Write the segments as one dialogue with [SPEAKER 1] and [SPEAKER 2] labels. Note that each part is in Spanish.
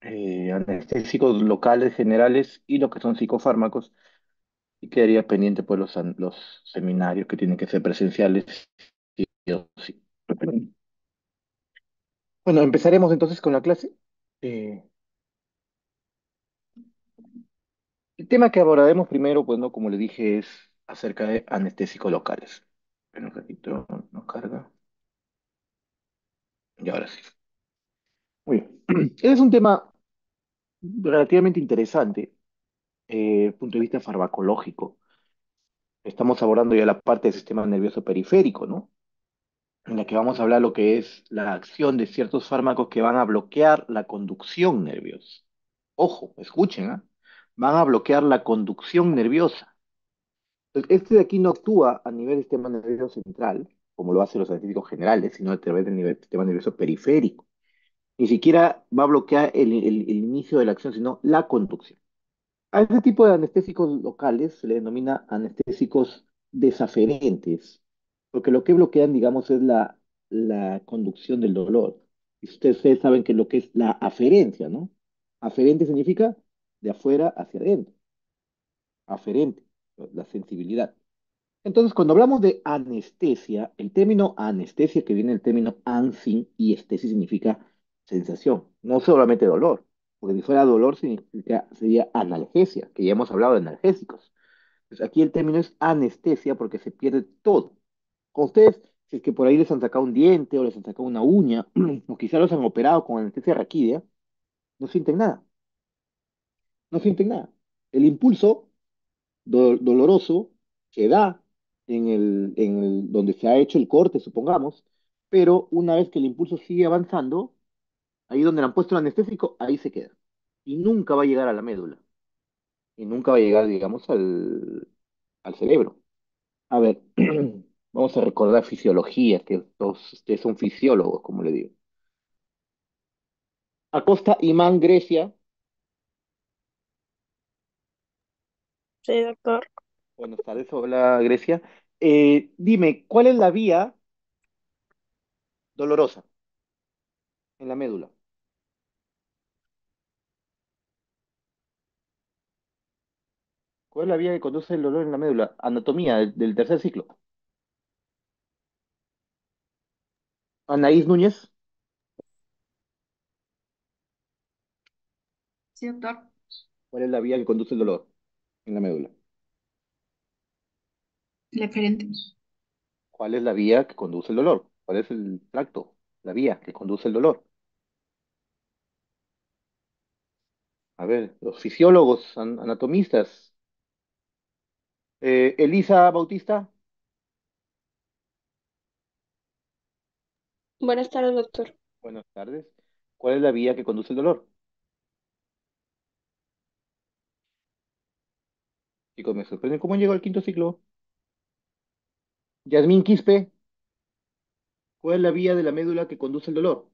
[SPEAKER 1] Anestésicos locales generales y lo que son psicofármacos, y quedaría pendiente pues los seminarios que tienen que ser presenciales. Sí o sí. Bueno, empezaremos entonces con la clase. Eh, el tema que abordaremos primero, pues no, como le dije, es acerca de anestésicos locales. Espera un ratito, no carga. Y ahora sí. Muy bien. Es un tema relativamente interesante, desde el punto de vista farmacológico. Estamos abordando ya la parte del sistema nervioso periférico, ¿no? En la que vamos a hablar lo que es la acción de ciertos fármacos que van a bloquear la conducción nerviosa. Ojo, escuchen, ¿ah? Van a bloquear la conducción nerviosa. Entonces, este de aquí no actúa a nivel del sistema nervioso central, como lo hacen los anestésicos generales, sino a través del sistema nervioso periférico. Ni siquiera va a bloquear el inicio de la acción, sino la conducción. A este tipo de anestésicos locales se le denomina anestésicos desaferentes, porque lo que bloquean, digamos, es la conducción del dolor. Y ustedes saben que lo que es la aferencia, ¿no? Aferente significa de afuera hacia adentro, aferente, la sensibilidad. Entonces, cuando hablamos de anestesia, el término anestesia, que viene del término ansin, y estesia significa sensación, no solamente dolor, porque si fuera dolor sería analgesia, que ya hemos hablado de analgésicos. Pues aquí el término es anestesia porque se pierde todo. Con ustedes, si es que por ahí les han sacado un diente o les han sacado una uña, o quizá los han operado con anestesia raquídea, no sienten nada, no sienten nada. El impulso doloroso que da donde se ha hecho el corte, supongamos, pero una vez que el impulso sigue avanzando, ahí donde le han puesto el anestésico, ahí se queda. Y nunca va a llegar a la médula. Y nunca va a llegar, digamos, al cerebro. A ver, vamos a recordar fisiología, que todos ustedes son fisiólogos, como le digo. Acosta Imán, Grecia.
[SPEAKER 2] Sí, doctor.
[SPEAKER 1] Buenas tardes, hola Grecia. Dime, ¿cuál es la vía dolorosa en la médula? ¿Cuál es la vía que conduce el dolor en la médula? Anatomía del tercer ciclo. Anaís Núñez,
[SPEAKER 2] Sí, doctor.
[SPEAKER 1] ¿cuál es la vía que conduce el dolor en la médula?
[SPEAKER 2] Referente.
[SPEAKER 1] ¿Cuál es la vía que conduce el dolor? ¿Cuál es el tracto, la vía que conduce el dolor? A ver, los fisiólogos, anatomistas. Elisa Bautista,
[SPEAKER 2] Buenas tardes, doctor.
[SPEAKER 1] buenas tardes. ¿Cuál es la vía que conduce el dolor? Chicos, me sorprende cómo han llegado al quinto ciclo. Yasmín Quispe, ¿cuál es la vía de la médula que conduce el dolor?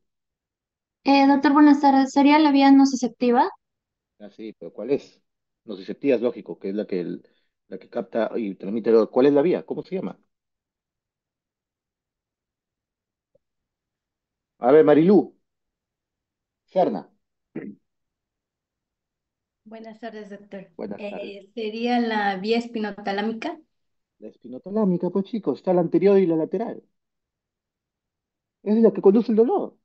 [SPEAKER 2] Doctor, buenas tardes. ¿Sería la vía nociceptiva?
[SPEAKER 1] Ah, sí, pero ¿cuál es? Nociceptiva es lógico, que es la que capta y transmite el dolor. ¿Cuál es la vía? ¿Cómo se llama? A ver, Marilú, Serna.
[SPEAKER 3] Buenas tardes, doctor.
[SPEAKER 1] Buenas tardes.
[SPEAKER 3] ¿Sería la vía espinotalámica?
[SPEAKER 1] La espinotalámica, pues chicos, está la anterior y la lateral. Esa es la que conduce el dolor.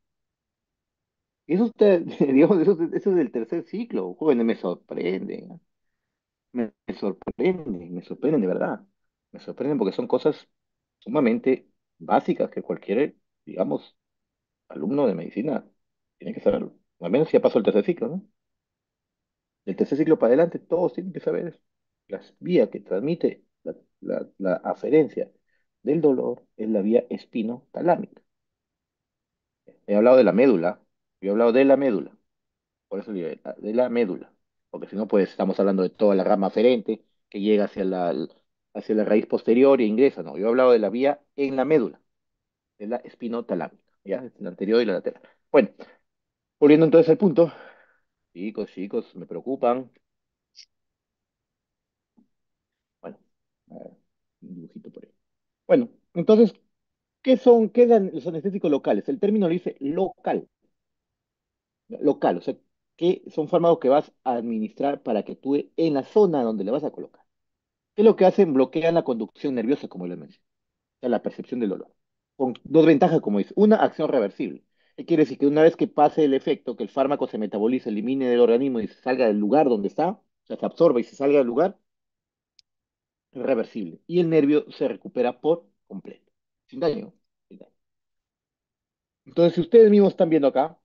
[SPEAKER 1] Y eso está, digamos, eso es del tercer ciclo. Jóvenes, me sorprenden. Me sorprenden de verdad. Me sorprenden porque son cosas sumamente básicas que cualquier, digamos, alumno de medicina tiene que saberlo. Al menos si ya pasó el tercer ciclo, ¿no? Del tercer ciclo para adelante, todos tienen que saber las vías que transmite la aferencia del dolor es la vía espinotalámica. He hablado de la médula, yo he hablado de la médula, por eso digo, de la médula, porque si no, pues estamos hablando de toda la rama aferente que llega hacia la raíz posterior e ingresa, no, yo he hablado de la vía en la médula, de la espinotalámica, ya, la anterior y la lateral. Bueno, volviendo entonces al punto, chicos, me preocupan. Bueno, a ver, un dibujito por ahí. Bueno, entonces, qué dan los anestésicos locales? El término lo dice local, local, o sea, que son fármacos que vas a administrar para que actúe en la zona donde le vas a colocar. ¿Qué es lo que hacen? Bloquean la conducción nerviosa, como le mencioné, o sea, la percepción del dolor. Con dos ventajas, como dice. Una, acción reversible. ¿Qué quiere decir? Que una vez que pase el efecto, que el fármaco se metabolice, elimine del organismo y se salga del lugar donde está, o sea, se absorba y se salga del lugar, es reversible. Y el nervio se recupera por completo, sin daño. Sin daño. Entonces, si ustedes mismos están viendo acá,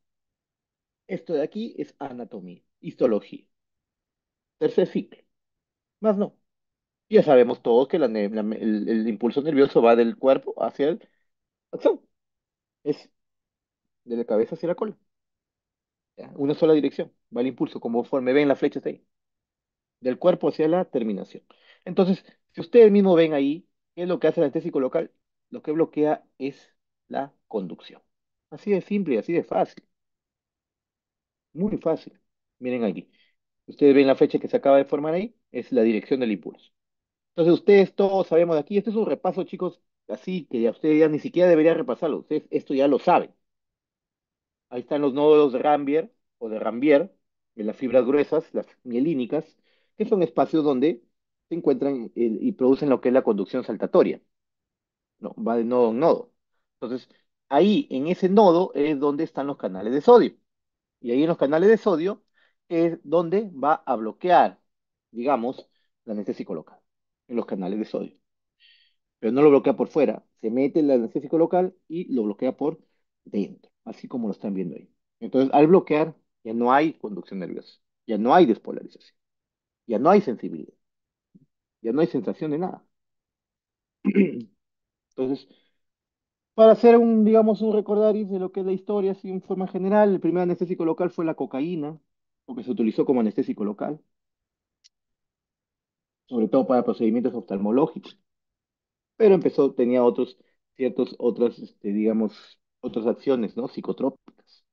[SPEAKER 1] esto de aquí es anatomía, histología, tercer ciclo. Más no. Ya sabemos todos que el impulso nervioso va del cuerpo hacia el axón. Es de la cabeza hacia la cola. ¿Ya? Una sola dirección. Va el impulso, como conforme ven las flechas ahí. Del cuerpo hacia la terminación. Entonces, si ustedes mismos ven ahí, ¿qué es lo que hace el anestésico local? Lo que bloquea es la conducción. Así de simple y así de fácil. Muy fácil. Miren aquí. Ustedes ven la flecha que se acaba de formar ahí. Es la dirección del impulso. Entonces, ustedes todos sabemos de aquí. Este es un repaso, chicos, así que ya ustedes ya ni siquiera deberían repasarlo. Ustedes esto ya lo saben. Ahí están los nódulos de Rambier o de Rambier, de las fibras gruesas, las mielínicas, que son espacios donde se encuentran y producen lo que es la conducción saltatoria. No, va de nodo en nodo. Entonces, ahí en ese nodo es donde están los canales de sodio. Y ahí en los canales de sodio es donde va a bloquear, digamos, la anestésico local, en los canales de sodio. Pero no lo bloquea por fuera, se mete el anestésico local y lo bloquea por dentro, así como lo están viendo ahí. Entonces, al bloquear, ya no hay conducción nerviosa, ya no hay despolarización, ya no hay sensibilidad, ya no hay sensación de nada. Entonces, para hacer un, digamos, un recordaris de lo que es la historia, así en forma general, el primer anestésico local fue la cocaína, porque se utilizó como anestésico local, sobre todo para procedimientos oftalmológicos, pero empezó, tenía otras, digamos, otras acciones, ¿no? Psicotrópicas.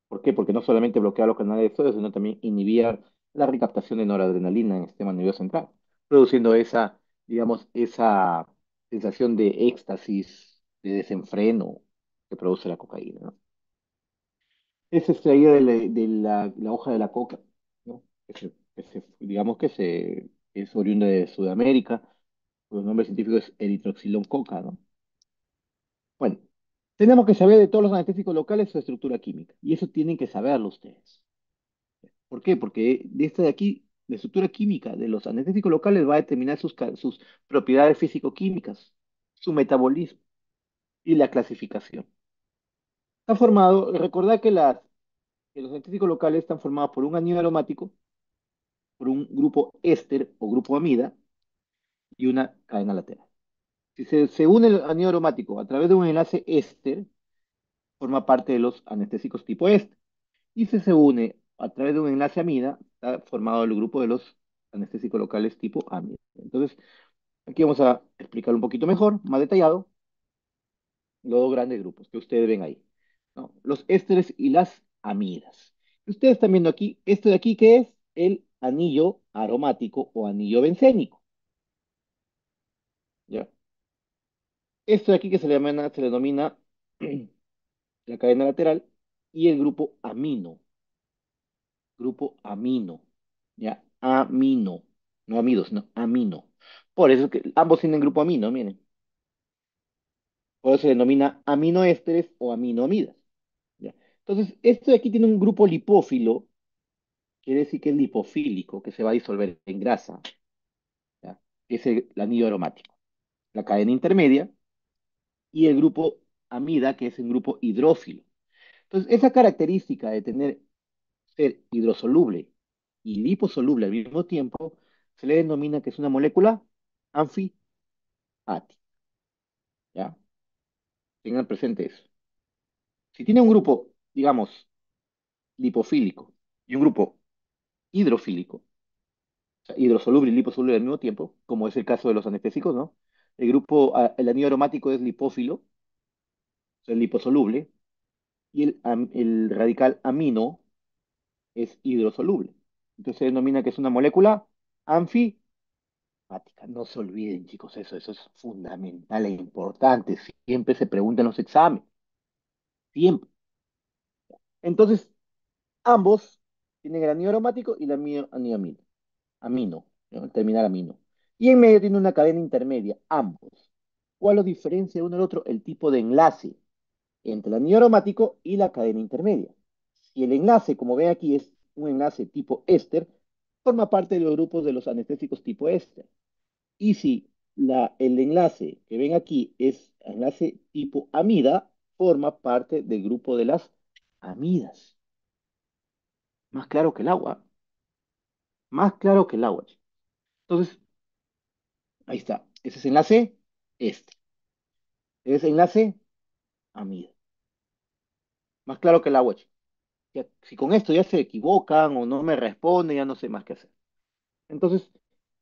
[SPEAKER 1] ¿Por qué? Porque no solamente bloqueaba los canales de sodio, sino también inhibía la recaptación de noradrenalina en el sistema nervioso central, produciendo esa, digamos, esa sensación de éxtasis, de desenfreno que produce la cocaína, ¿no? Es extraída la hoja de la coca, ¿no? Digamos es oriunda de Sudamérica, su nombre científico es Erythrocylon coca, ¿no? Bueno, tenemos que saber de todos los anestésicos locales su estructura química, y eso tienen que saberlo ustedes. ¿Por qué? Porque de esta de aquí, la estructura química de los anestésicos locales va a determinar sus propiedades físico-químicas, su metabolismo y la clasificación. Está formado, recordad que los anestésicos locales están formados por un anillo aromático, por un grupo éster o grupo amida y una cadena lateral. Si se une el anillo aromático a través de un enlace éster, forma parte de los anestésicos tipo éster. Y si se une a través de un enlace amida, está formado el grupo de los anestésicos locales tipo amida. Entonces, aquí vamos a explicar un poquito mejor, más detallado, los dos grandes grupos que ustedes ven ahí, ¿no? Los ésteres y las amidas. Ustedes están viendo aquí, esto de aquí que es el anillo aromático o anillo bencénico, ¿ya? Esto de aquí que se le denomina la cadena lateral y el grupo amino, ¿ya? Amino, no amidos, no, amino. Por eso es que ambos tienen grupo amino, miren. Por eso se denomina aminoésteres o aminoamidas, ¿ya? Entonces, esto de aquí tiene un grupo lipófilo, quiere decir que es lipofílico, que se va a disolver en grasa, ¿ya? Es el anillo aromático. La cadena intermedia y el grupo amida, que es un grupo hidrófilo. Entonces, esa característica de tener ser hidrosoluble y liposoluble al mismo tiempo, se le denomina que es una molécula anfipática, ¿ya? Tengan presente eso. Si tiene un grupo, digamos, lipofílico y un grupo hidrofílico, o sea, hidrosoluble y liposoluble al mismo tiempo, como es el caso de los anestésicos, ¿no? El anillo aromático es lipófilo, o sea, es liposoluble, y el radical amino es hidrosoluble. Entonces se denomina que es una molécula anfipática. No se olviden, chicos, eso es fundamental e importante. Siempre se pregunta en los exámenes, siempre. Entonces, ambos Tienen el anillo aromático y el anillo amino, ¿no? El terminal amino. Y en medio tiene una cadena intermedia, ambos. ¿Cuál lo diferencia uno del otro? El tipo de enlace entre el anillo aromático y la cadena intermedia. Si el enlace, como ven aquí, es un enlace tipo éster, forma parte de los grupos de los anestésicos tipo éster. Y si el enlace que ven aquí es enlace tipo amida, forma parte del grupo de las amidas. Más claro que el agua. Más claro que el agua. Entonces, ahí está. Ese es enlace este. Ese es enlace amida. Más claro que el agua. Si con esto ya se equivocan o no me responden, ya no sé más qué hacer. Entonces,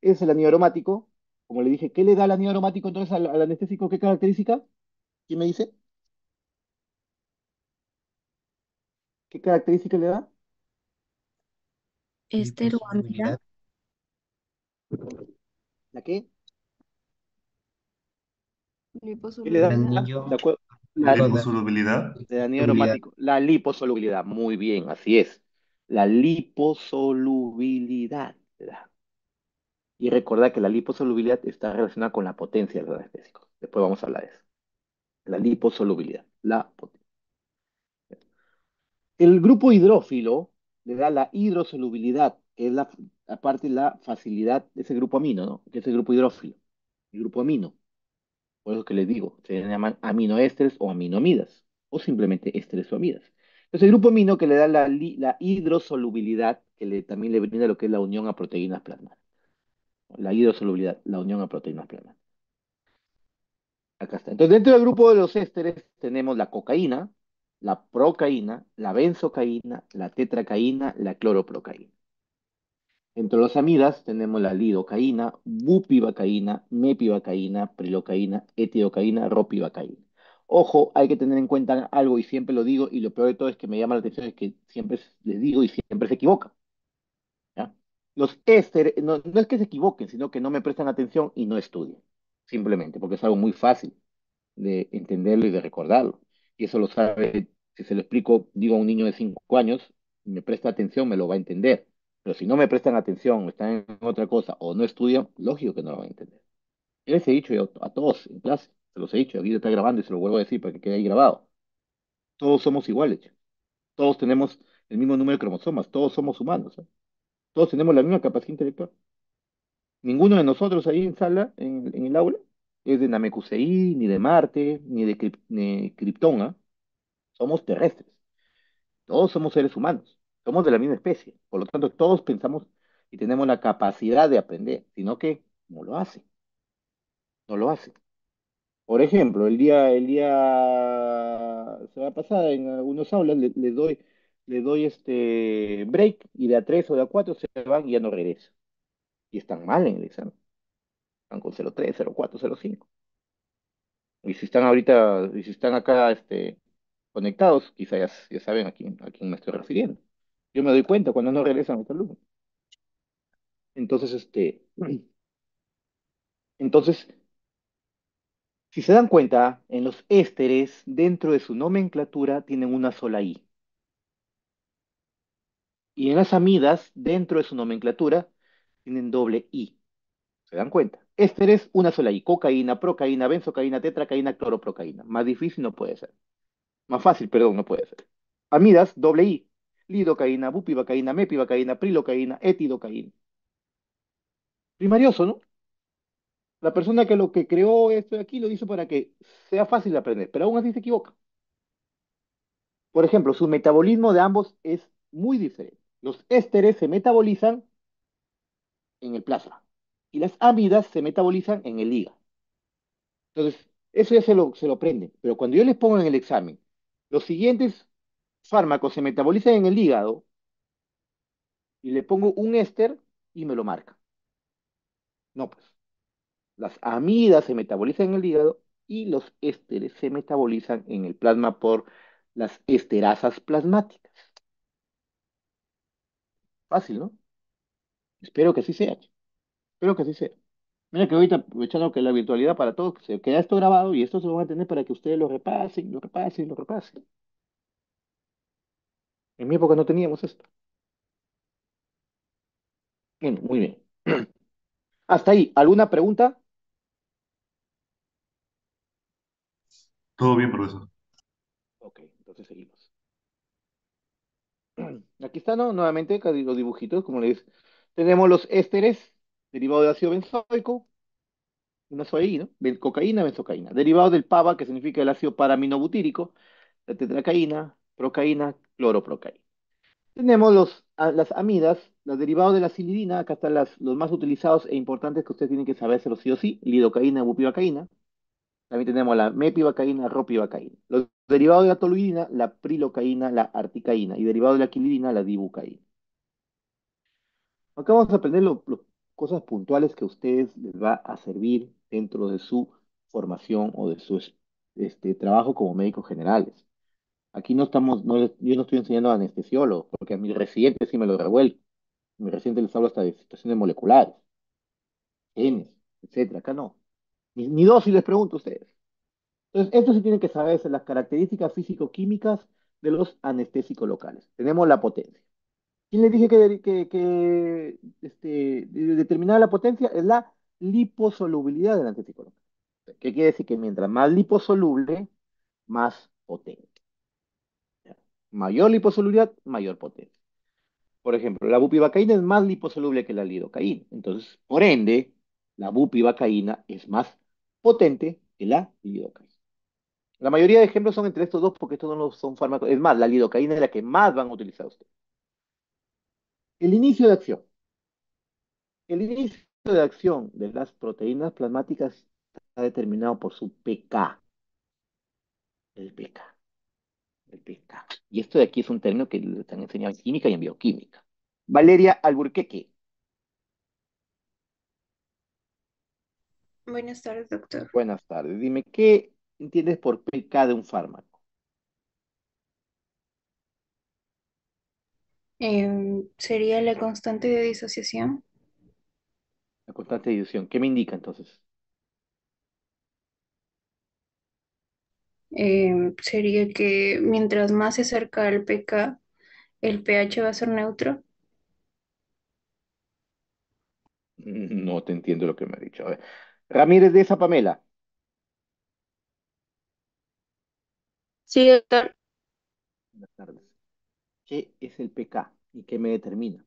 [SPEAKER 1] es el anillo aromático. Como le dije, ¿qué le da el anillo aromático entonces al anestésico? ¿Qué característica? ¿Quién me dice? ¿Qué característica le da?
[SPEAKER 2] Ester o amida.
[SPEAKER 4] Liposolubilidad.
[SPEAKER 1] ¿La qué? ¿Qué le
[SPEAKER 4] El
[SPEAKER 1] da?
[SPEAKER 2] Liposolubilidad.
[SPEAKER 1] De
[SPEAKER 4] anillo
[SPEAKER 1] acuerdo. La,
[SPEAKER 4] tipo de
[SPEAKER 5] Liposolubilidad.
[SPEAKER 1] el anillo
[SPEAKER 4] liposolubilidad.
[SPEAKER 1] aromático. La liposolubilidad. Muy bien, así es. La liposolubilidad le da. Y recordad que la liposolubilidad está relacionada con la potencia de los anestésicos. Después vamos a hablar de eso. La liposolubilidad. La potencia. El grupo hidrófilo le da la hidrosolubilidad, que es aparte la facilidad de ese grupo amino, ¿no? Que es el grupo hidrófilo. El grupo amino. Por eso que les digo, se llaman aminoésteres o aminoamidas, o simplemente ésteres o amidas. Entonces, el grupo amino que le da la hidrosolubilidad, también le brinda lo que es la unión a proteínas plasmáticas. La hidrosolubilidad, la unión a proteínas plasmáticas. Acá está. Entonces, dentro del grupo de los ésteres tenemos la cocaína, la procaína, la benzocaína, la tetracaína, la cloroprocaína. Entre los amidas tenemos la lidocaína, bupivacaína, mepivacaína, prilocaína, etilocaína, ropivacaína. Ojo, hay que tener en cuenta algo y siempre lo digo y lo peor de todo es que me llama la atención es que siempre les digo y siempre se equivocan, ¿ya? Los ésteres, no, no es que se equivoquen, sino que no me prestan atención y no estudian, simplemente, porque es algo muy fácil de entenderlo y de recordarlo. Y eso lo sabe, si se lo explico, digo a un niño de 5 años, me presta atención, me lo va a entender. Pero si no me prestan atención, o están en otra cosa, o no estudian, lógico que no lo van a entender. Yo les he dicho yo a todos en clase, se los he dicho, aquí está grabando y se lo vuelvo a decir para que quede ahí grabado. Todos somos iguales, todos tenemos el mismo número de cromosomas, todos somos humanos, ¿eh? Todos tenemos la misma capacidad intelectual. Ninguno de nosotros ahí en sala, en el aula, es de Namekusei, ni de Marte, ni de Krypton, ¿ah? Somos terrestres, todos somos seres humanos, somos de la misma especie, por lo tanto todos pensamos y tenemos la capacidad de aprender, sino que no lo hace, no lo hace. Por ejemplo, el día semana pasada en algunos aulas le doy este break y de a tres o de a cuatro se van y ya no regresan. Y están mal en el examen, están con 0,3, 0,4, 0,5. Y si están ahorita, y si están acá conectados, quizá ya saben a quién me estoy refiriendo. Yo me doy cuenta cuando no regresan los alumnos. Entonces, entonces, si se dan cuenta, en los ésteres, dentro de su nomenclatura, tienen una sola I. Y en las amidas, dentro de su nomenclatura, tienen doble I. ¿Se dan cuenta? Ésteres, una sola I. Cocaína, procaína, benzocaína, tetracaína, cloroprocaína. Más difícil no puede ser. Más fácil, perdón, no puede ser. Amidas, doble I. Lidocaína, bupivacaína, mepivacaína, prilocaína, etidocaína. Primarioso, ¿no? La persona que lo que creó esto de aquí lo hizo para que sea fácil de aprender, pero aún así se equivoca. Por ejemplo, su metabolismo de ambos es muy diferente. Los ésteres se metabolizan en el plasma y las amidas se metabolizan en el hígado. Entonces, eso ya se lo aprenden. Pero cuando yo les pongo en el examen, los siguientes fármacos se metabolizan en el hígado y le pongo un éster y me lo marca. No, pues. Las amidas se metabolizan en el hígado y los ésteres se metabolizan en el plasma por las esterasas plasmáticas. Fácil, ¿no? Espero que así sea. Espero que así sea. Mira que ahorita, aprovechando que la virtualidad para todos, se queda esto grabado y esto se lo van a tener para que ustedes lo repasen, lo repasen, lo repasen. En mi época no teníamos esto. Bueno, muy bien. Hasta ahí, ¿alguna pregunta?
[SPEAKER 4] Todo bien, profesor.
[SPEAKER 1] Ok, entonces seguimos. Aquí está, ¿no? Nuevamente, acá los dibujitos, como les tenemos los ésteres, derivado de ácido benzoico, una sola I, ¿no? Cocaína, benzocaína. Derivado del PABA, que significa el ácido paraminobutírico, la tetracaína, procaína, cloroprocaína. Tenemos las amidas, los derivados de la silidina, acá están los más utilizados e importantes que ustedes tienen que sabérselo sí o sí, lidocaína, bupivacaína. También tenemos la mepivacaína, ropivacaína. Los derivados de la toluidina, la prilocaína, la articaína. Y derivado de la quilidina, la dibucaína. Acá vamos a aprender cosas puntuales que a ustedes les va a servir dentro de su formación o de su trabajo como médicos generales. Aquí no estamos, yo no estoy enseñando a anestesiólogos, porque a mis residentes sí me lo revuelvo. A mis residentes les hablo hasta de situaciones moleculares, genes, etcétera. Acá no. Ni dosis les pregunto a ustedes. Entonces, esto sí tienen que saberse las características físico-químicas de los anestésicos locales. Tenemos la potencia. ¿Quién les dije determinada la potencia? Es la liposolubilidad del anestésico local. ¿Qué quiere decir? Que mientras más liposoluble, más potente. Mayor liposolubilidad, mayor potencia. Por ejemplo, la bupivacaína es más liposoluble que la lidocaína. Entonces, por ende, la bupivacaína es más potente que la lidocaína. La mayoría de ejemplos son entre estos dos porque estos no son fármacos. Es más, la lidocaína es la que más van a utilizar ustedes. El inicio de acción. El inicio de acción de las proteínas plasmáticas está determinado por su pK. El pK. El pK. Y esto de aquí es un término que le están enseñando en química y en bioquímica. Valeria Alburquerque.
[SPEAKER 5] Buenas tardes, doctor.
[SPEAKER 1] Buenas tardes. Dime, ¿qué entiendes por pK de un fármaco?
[SPEAKER 5] ¿Sería la constante de disociación?
[SPEAKER 1] La constante de dilución. ¿Qué me indica entonces?
[SPEAKER 5] Sería que mientras más se acerca al pK, el pH va a ser neutro.
[SPEAKER 1] No te entiendo lo que me ha dicho. A ver. Ramírez de esa Pamela.
[SPEAKER 6] Sí, doctor.
[SPEAKER 1] Buenas tardes. ¿Qué es el pK y qué me determina?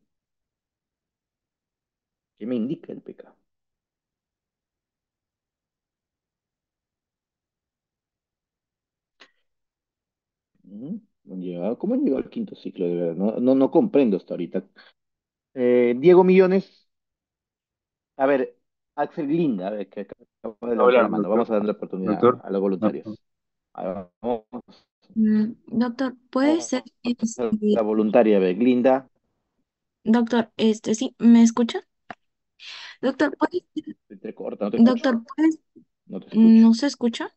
[SPEAKER 1] ¿Qué me indica el pK? ¿Cómo han llegado al quinto ciclo? De verdad, no comprendo hasta ahorita. Diego Millones, a ver, Axel Linda, a ver, que acaba de levantar
[SPEAKER 4] Hola,
[SPEAKER 1] la mano.
[SPEAKER 4] doctor.
[SPEAKER 1] Vamos a darle oportunidad
[SPEAKER 4] Doctor.
[SPEAKER 1] a los voluntarios. Vamos
[SPEAKER 2] Doctor, puede ser que
[SPEAKER 1] a la voluntaria, a ver, Linda,
[SPEAKER 2] doctor, sí, ¿me escucha? Doctor, puede ser,
[SPEAKER 1] te entrecorta, no te escucho.
[SPEAKER 2] doctor, puede,
[SPEAKER 1] No te escucho.
[SPEAKER 2] ¿no se escucha?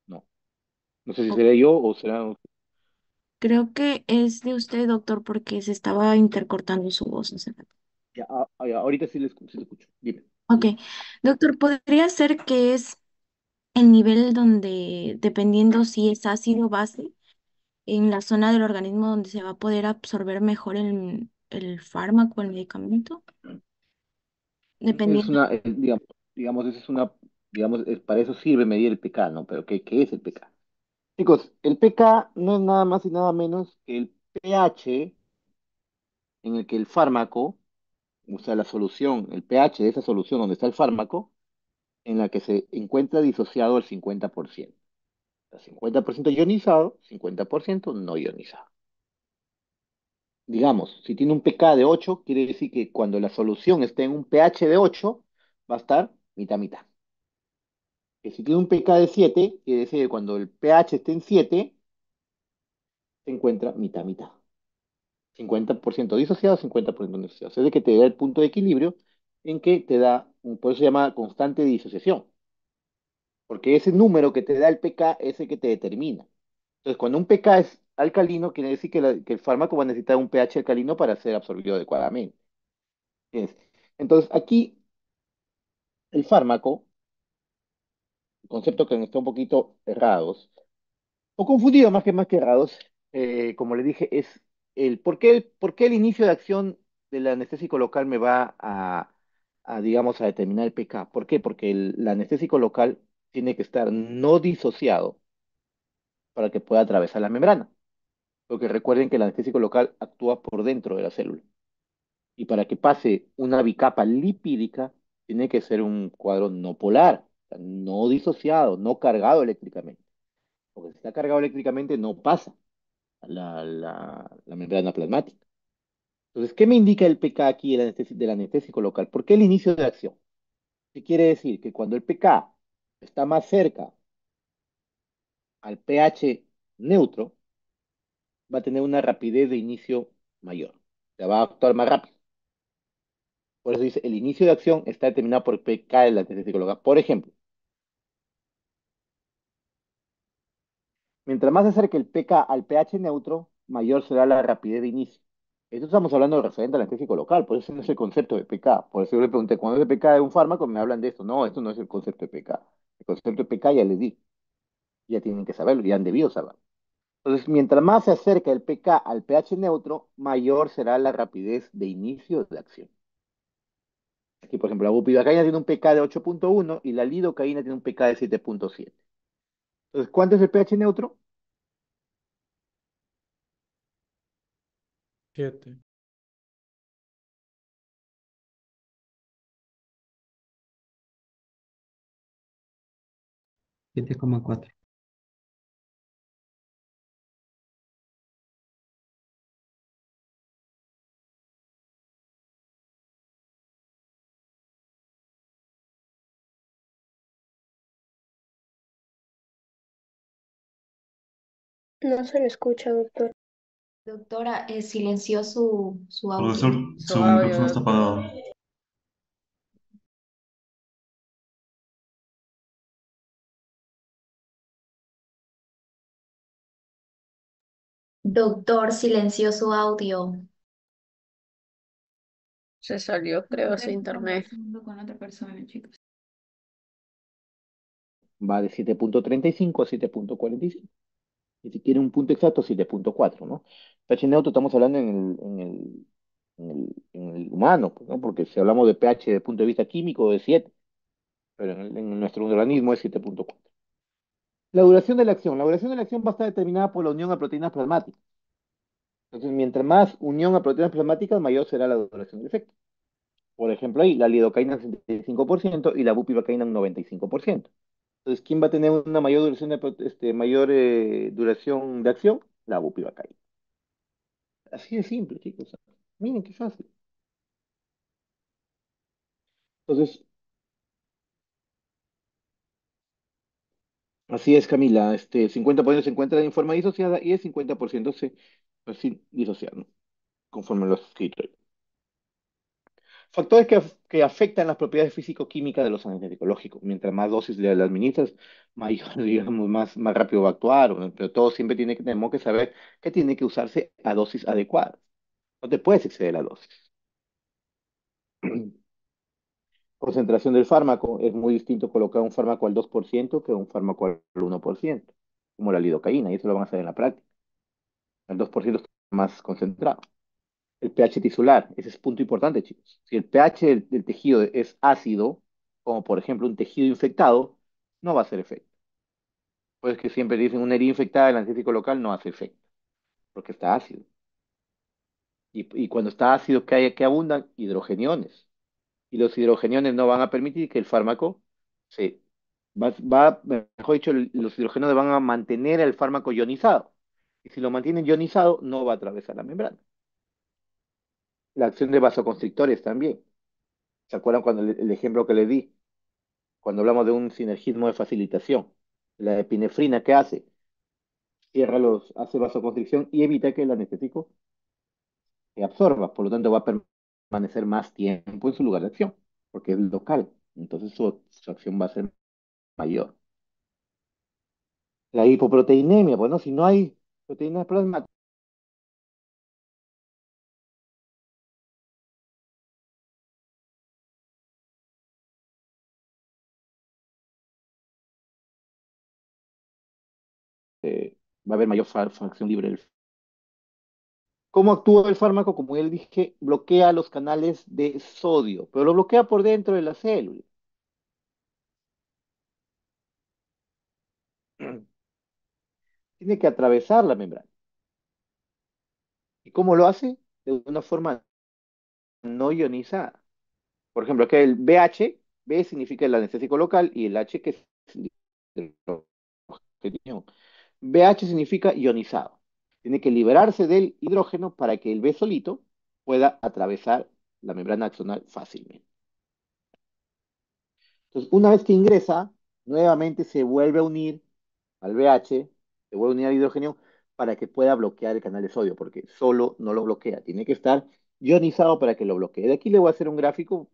[SPEAKER 1] No. No sé si
[SPEAKER 2] O-
[SPEAKER 1] seré yo o será.
[SPEAKER 2] Creo que es de usted, doctor, porque se estaba intercortando su voz hace rato.
[SPEAKER 1] Ya, ahorita sí le escucho. Dime.
[SPEAKER 2] Ok, doctor, ¿podría ser que es el nivel donde, dependiendo si es ácido o base, en la zona del organismo donde se va a poder absorber mejor el fármaco, el medicamento?
[SPEAKER 1] Es
[SPEAKER 2] Dependiendo.
[SPEAKER 1] una, digamos, esa es una, digamos, para eso sirve medir el pK, ¿no? Pero ¿qué es el pK? Chicos, el pK no es nada más y nada menos que el pH en el que el fármaco, o sea, la solución, el pH de esa solución donde está el fármaco, en la que se encuentra disociado el 50%. O sea, 50% ionizado, 50% no ionizado. Digamos, si tiene un pK de 8, quiere decir que cuando la solución esté en un pH de 8, va a estar mitad mitad. Que si tiene un pK de 7, quiere decir que cuando el pH esté en 7, se encuentra mitad mitad. 50% disociado, 50% no disociado. O sea, es de que te da el punto de equilibrio en que te da, por eso se llama constante de disociación, porque ese número que te da el pK es el que te determina. Entonces, cuando un pK es alcalino, quiere decir que el fármaco va a necesitar un pH alcalino para ser absorbido adecuadamente. ¿Entiendes? Entonces, aquí el fármaco, el concepto que está un poquito errados, o confundido más que errados, como le dije, es por qué el inicio de acción del anestésico local me va digamos, a determinar el PK. ¿Por qué? Porque el anestésico local tiene que estar no disociado para que pueda atravesar la membrana. Porque recuerden que el anestésico local actúa por dentro de la célula. Y para que pase una bicapa lipídica, tiene que ser un cuadro no polar, o sea, no disociado, no cargado eléctricamente. Porque si está cargado eléctricamente, no pasa la membrana plasmática. Entonces, ¿qué me indica el PK aquí del anestésico local? ¿Por qué el inicio de acción? ¿Qué quiere decir? Que cuando el PK está más cerca al pH neutro, va a tener una rapidez de inicio mayor. O sea, va a actuar más rápido. Por eso dice, el inicio de acción está determinado por el PK del anestésico local. Por ejemplo, mientras más se acerque el pK al pH neutro, mayor será la rapidez de inicio. Esto estamos hablando de referente al anestésico local, por eso no es el concepto de PK. Por eso yo le pregunté, cuando es de PK de un fármaco, me hablan de esto. No, esto no es el concepto de PK. El concepto de PK ya les di, ya tienen que saberlo, ya han debido saberlo. Entonces, mientras más se acerca el pK al pH neutro, mayor será la rapidez de inicio de acción. Aquí, por ejemplo, la bupivacaína tiene un pK de 8,1 y la lidocaína tiene un pK de 7,7. Entonces, ¿cuánto es el pH neutro?
[SPEAKER 7] 7.
[SPEAKER 8] 7,4.
[SPEAKER 6] No se le escucha, doctor.
[SPEAKER 2] Doctora, silenció su
[SPEAKER 4] Profesor,
[SPEAKER 2] audio.
[SPEAKER 5] Su
[SPEAKER 4] su
[SPEAKER 5] audio,
[SPEAKER 4] micrófono está
[SPEAKER 5] doctor.
[SPEAKER 4] apagado.
[SPEAKER 2] Doctor, silenció su audio.
[SPEAKER 5] Se salió, creo, su
[SPEAKER 2] Estoy
[SPEAKER 5] internet.
[SPEAKER 2] conversando con otra persona, chicos.
[SPEAKER 1] Va de 7,35 a 7,45. Y si quiere un punto exacto, 7,4, ¿no? pH neutro estamos hablando en el humano, pues, ¿no? Porque si hablamos de pH desde el punto de vista químico, de 7, pero en nuestro organismo es 7,4. La duración de la acción. La duración de la acción va a estar determinada por la unión a proteínas plasmáticas. Entonces, mientras más unión a proteínas plasmáticas, mayor será la duración del efecto. Por ejemplo, ahí la lidocaína un 65% y la bupivacaína un 95%. Entonces, ¿quién va a tener una mayor duración mayor duración de acción? La bupivacaína. Así de simple, chicos. Miren qué fácil. Entonces, así es, Camila. 50% se encuentra en forma disociada y el 50% pues, sin disociar, ¿no? Conforme lo has escrito ahí. Factores que afectan las propiedades físico-químicas de los anestéticos. Lógico, mientras más dosis le administras, mayor, digamos, más rápido va a actuar, ¿no? Pero todo siempre tenemos que saber que tiene que usarse a dosis adecuadas. No te puedes exceder la dosis. Concentración del fármaco. Es muy distinto colocar un fármaco al 2% que un fármaco al 1%, como la lidocaína, y eso lo van a hacer en la práctica. El 2% está más concentrado. El pH tisular, ese es punto importante, chicos. Si el pH del tejido es ácido, como por ejemplo un tejido infectado, no va a hacer efecto. Pues que siempre dicen una herida infectada, el anestésio local no hace efecto, porque está ácido. Y cuando está ácido, ¿qué abundan? Hidrogeniones. Y los hidrogeniones no van a permitir que el fármaco se... mejor dicho, los hidrogeniones van a mantener el fármaco ionizado. Y si lo mantienen ionizado, no va a atravesar la membrana. La acción de vasoconstrictores también. ¿Se acuerdan cuando el ejemplo que les di? Cuando hablamos de un sinergismo de facilitación. La epinefrina, ¿qué hace? Hace vasoconstricción y evita que el anestésico se absorba. Por lo tanto, va a permanecer más tiempo en su lugar de acción, porque es local. Entonces, su acción va a ser mayor. La hipoproteinemia, bueno, si no hay proteínas plasmáticas, va a haber mayor fracción libre del ¿Cómo actúa el fármaco? Como ya le dije, bloquea los canales de sodio, pero lo bloquea por dentro de la célula. Tiene que atravesar la membrana. ¿Y cómo lo hace? De una forma no ionizada. Por ejemplo, aquí el BH, B significa el anestésico local y el H que es el hidrógeno. BH significa ionizado. Tiene que liberarse del hidrógeno para que el B solito pueda atravesar la membrana axonal fácilmente. Entonces, una vez que ingresa, nuevamente se vuelve a unir al BH, se vuelve a unir al hidrógeno para que pueda bloquear el canal de sodio, porque solo no lo bloquea. Tiene que estar ionizado para que lo bloquee. De aquí le voy a hacer un gráfico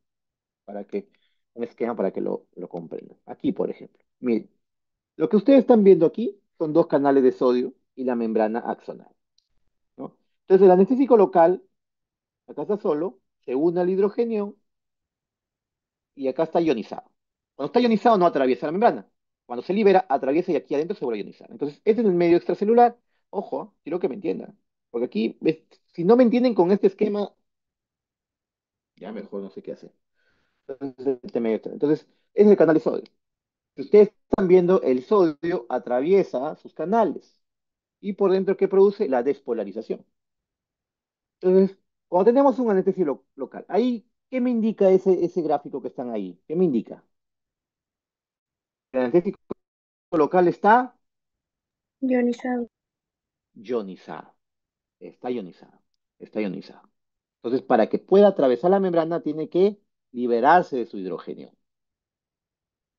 [SPEAKER 1] para que, un esquema para que lo comprendan. Aquí, por ejemplo. Miren, lo que ustedes están viendo aquí son dos canales de sodio y la membrana axonal, ¿no? Entonces, el anestésico local, acá está solo, se une al hidrógeno y acá está ionizado. Cuando está ionizado no atraviesa la membrana. Cuando se libera, atraviesa y aquí adentro se vuelve a ionizar. Entonces, este es el medio extracelular. Ojo, quiero que me entiendan. Porque aquí, si no me entienden con este esquema, ya mejor no sé qué hacer. Entonces, entonces, es el canal de sodio. Si ustedes están viendo, el sodio atraviesa sus canales y por dentro, ¿qué produce? La despolarización. Entonces, cuando tenemos un anestesio local, ahí, ¿qué me indica ese gráfico que están ahí? ¿Qué me indica? El anestésico local está
[SPEAKER 6] Ionizado.
[SPEAKER 1] ionizado, está ionizado, está ionizado. Entonces, para que pueda atravesar la membrana, tiene que liberarse de su hidrógeno.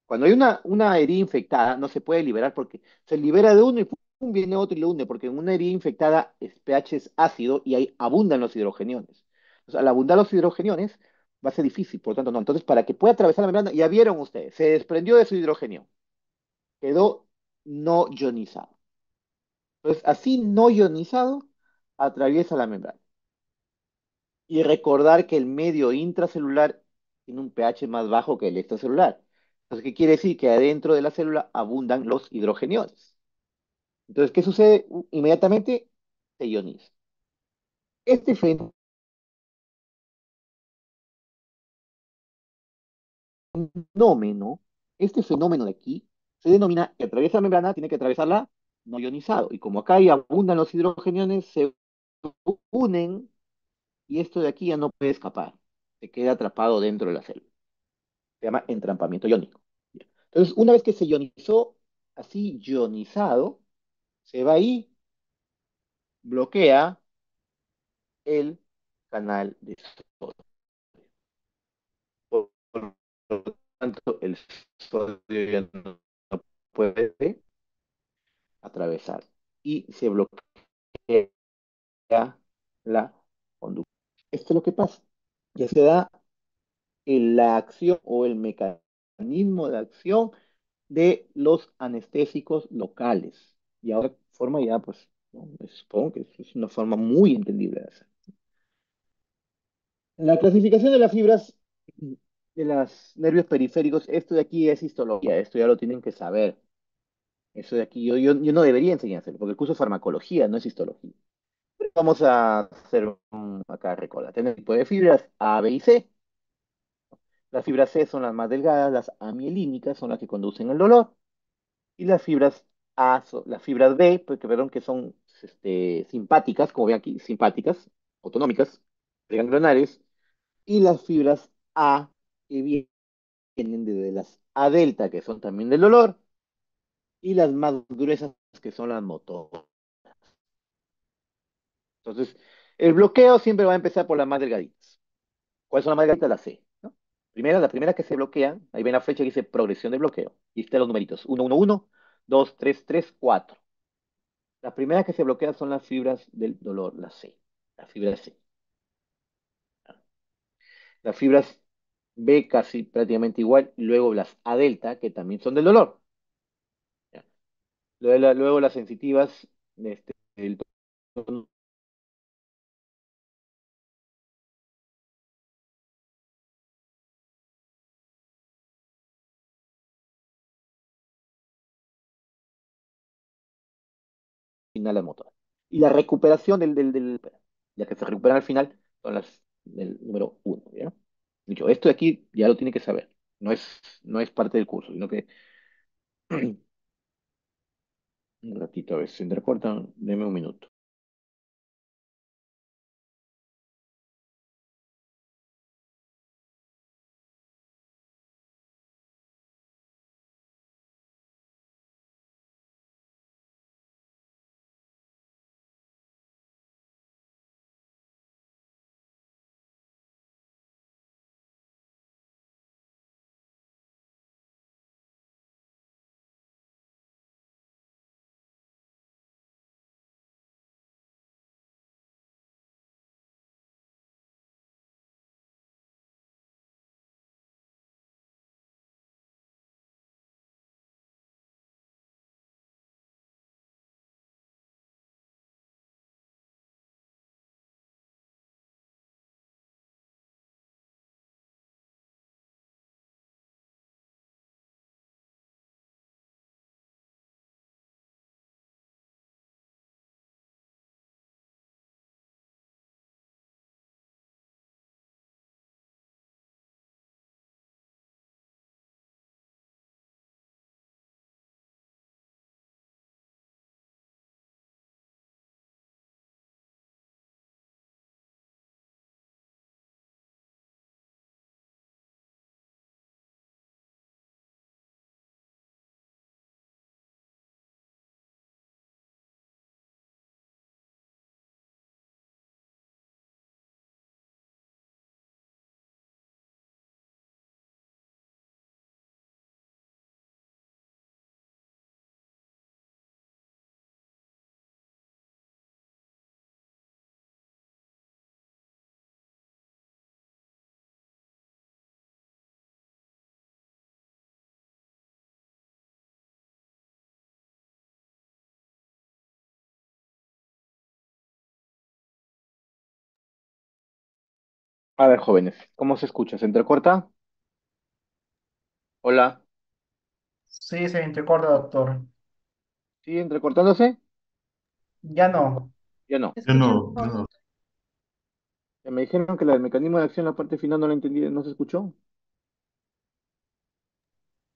[SPEAKER 1] Cuando hay una herida infectada, no se puede liberar porque se libera de uno y pum, viene otro y lo une, porque en una herida infectada el pH es ácido y ahí abundan los hidrogeniones. Entonces, al abundar los hidrogeniones, va a ser difícil, por lo tanto, no. Entonces, para que pueda atravesar la membrana, ya vieron ustedes, se desprendió de su hidrogenio, quedó no ionizado. Entonces, así no ionizado, atraviesa la membrana. Y recordar que el medio intracelular tiene un pH más bajo que el extracelular. Entonces, ¿qué quiere decir? Que adentro de la célula abundan los hidrogeniones. Entonces, ¿qué sucede? Inmediatamente se ioniza. Este fenómeno, este fenómeno de aquí, se denomina que atraviesa la membrana, tiene que atravesarla no ionizado. Y como acá ahí abundan los hidrogeniones, se unen y esto de aquí ya no puede escapar. Se queda atrapado dentro de la célula. Se llama entrampamiento iónico. Entonces, una vez que se ionizó, así ionizado, se va ahí, bloquea el canal de sodio. Por lo tanto, el sodio ya no puede atravesar y se bloquea la conducta. Esto es lo que pasa. Ya se da en la acción o el mecanismo de acción de los anestésicos locales. Y ahora forma ya, pues, ¿no? Supongo que es una forma muy entendible de hacer. La clasificación de las fibras de los nervios periféricos, esto de aquí es histología, esto ya lo tienen que saber. Eso de aquí yo no debería enseñárselo, porque el curso de farmacología no es histología. Vamos a hacer acá recordar. Tenemos tipo de fibras A, B y C. Las fibras C son las más delgadas, las amielínicas son las que conducen el dolor. Y las fibras las fibras B, pues, perdón, que son simpáticas, como ven aquí, simpáticas, autonómicas, ganglionares. Y las fibras A, que vienen de las A delta, que son también del dolor. Y las más gruesas, que son las motoras. Entonces, el bloqueo siempre va a empezar por las más delgaditas. ¿Cuáles son las más delgaditas? La C, ¿no? La primera que se bloquea, ahí ven la flecha que dice progresión de bloqueo. Y están los numeritos: 1, 1, 1, 2, 3, 3, 4. Las primeras que se bloquean son las fibras del dolor, la C, la fibra C. Las fibras B casi prácticamente igual, y luego las A delta, que también son del dolor. ¿Ya? Luego las sensitivas, el tono final, las motoras. Y la recuperación del. las que se recuperan al final son las del número uno, ¿ya? Dicho, esto de aquí ya lo tiene que saber. No es parte del curso, sino que un ratito, a ver, se entrecortan, deme un minuto. A ver, jóvenes, ¿cómo se escucha? ¿Se entrecorta? Hola.
[SPEAKER 7] Sí, se entrecorta, doctor.
[SPEAKER 1] ¿Sigue entrecortándose?
[SPEAKER 7] Ya no.
[SPEAKER 1] Ya no.
[SPEAKER 3] Se
[SPEAKER 4] Yo
[SPEAKER 3] escucha
[SPEAKER 4] no, yo
[SPEAKER 3] mejor.
[SPEAKER 4] no.
[SPEAKER 1] Ya me dijeron que el mecanismo de acción, la parte final no la entendí, no se escuchó.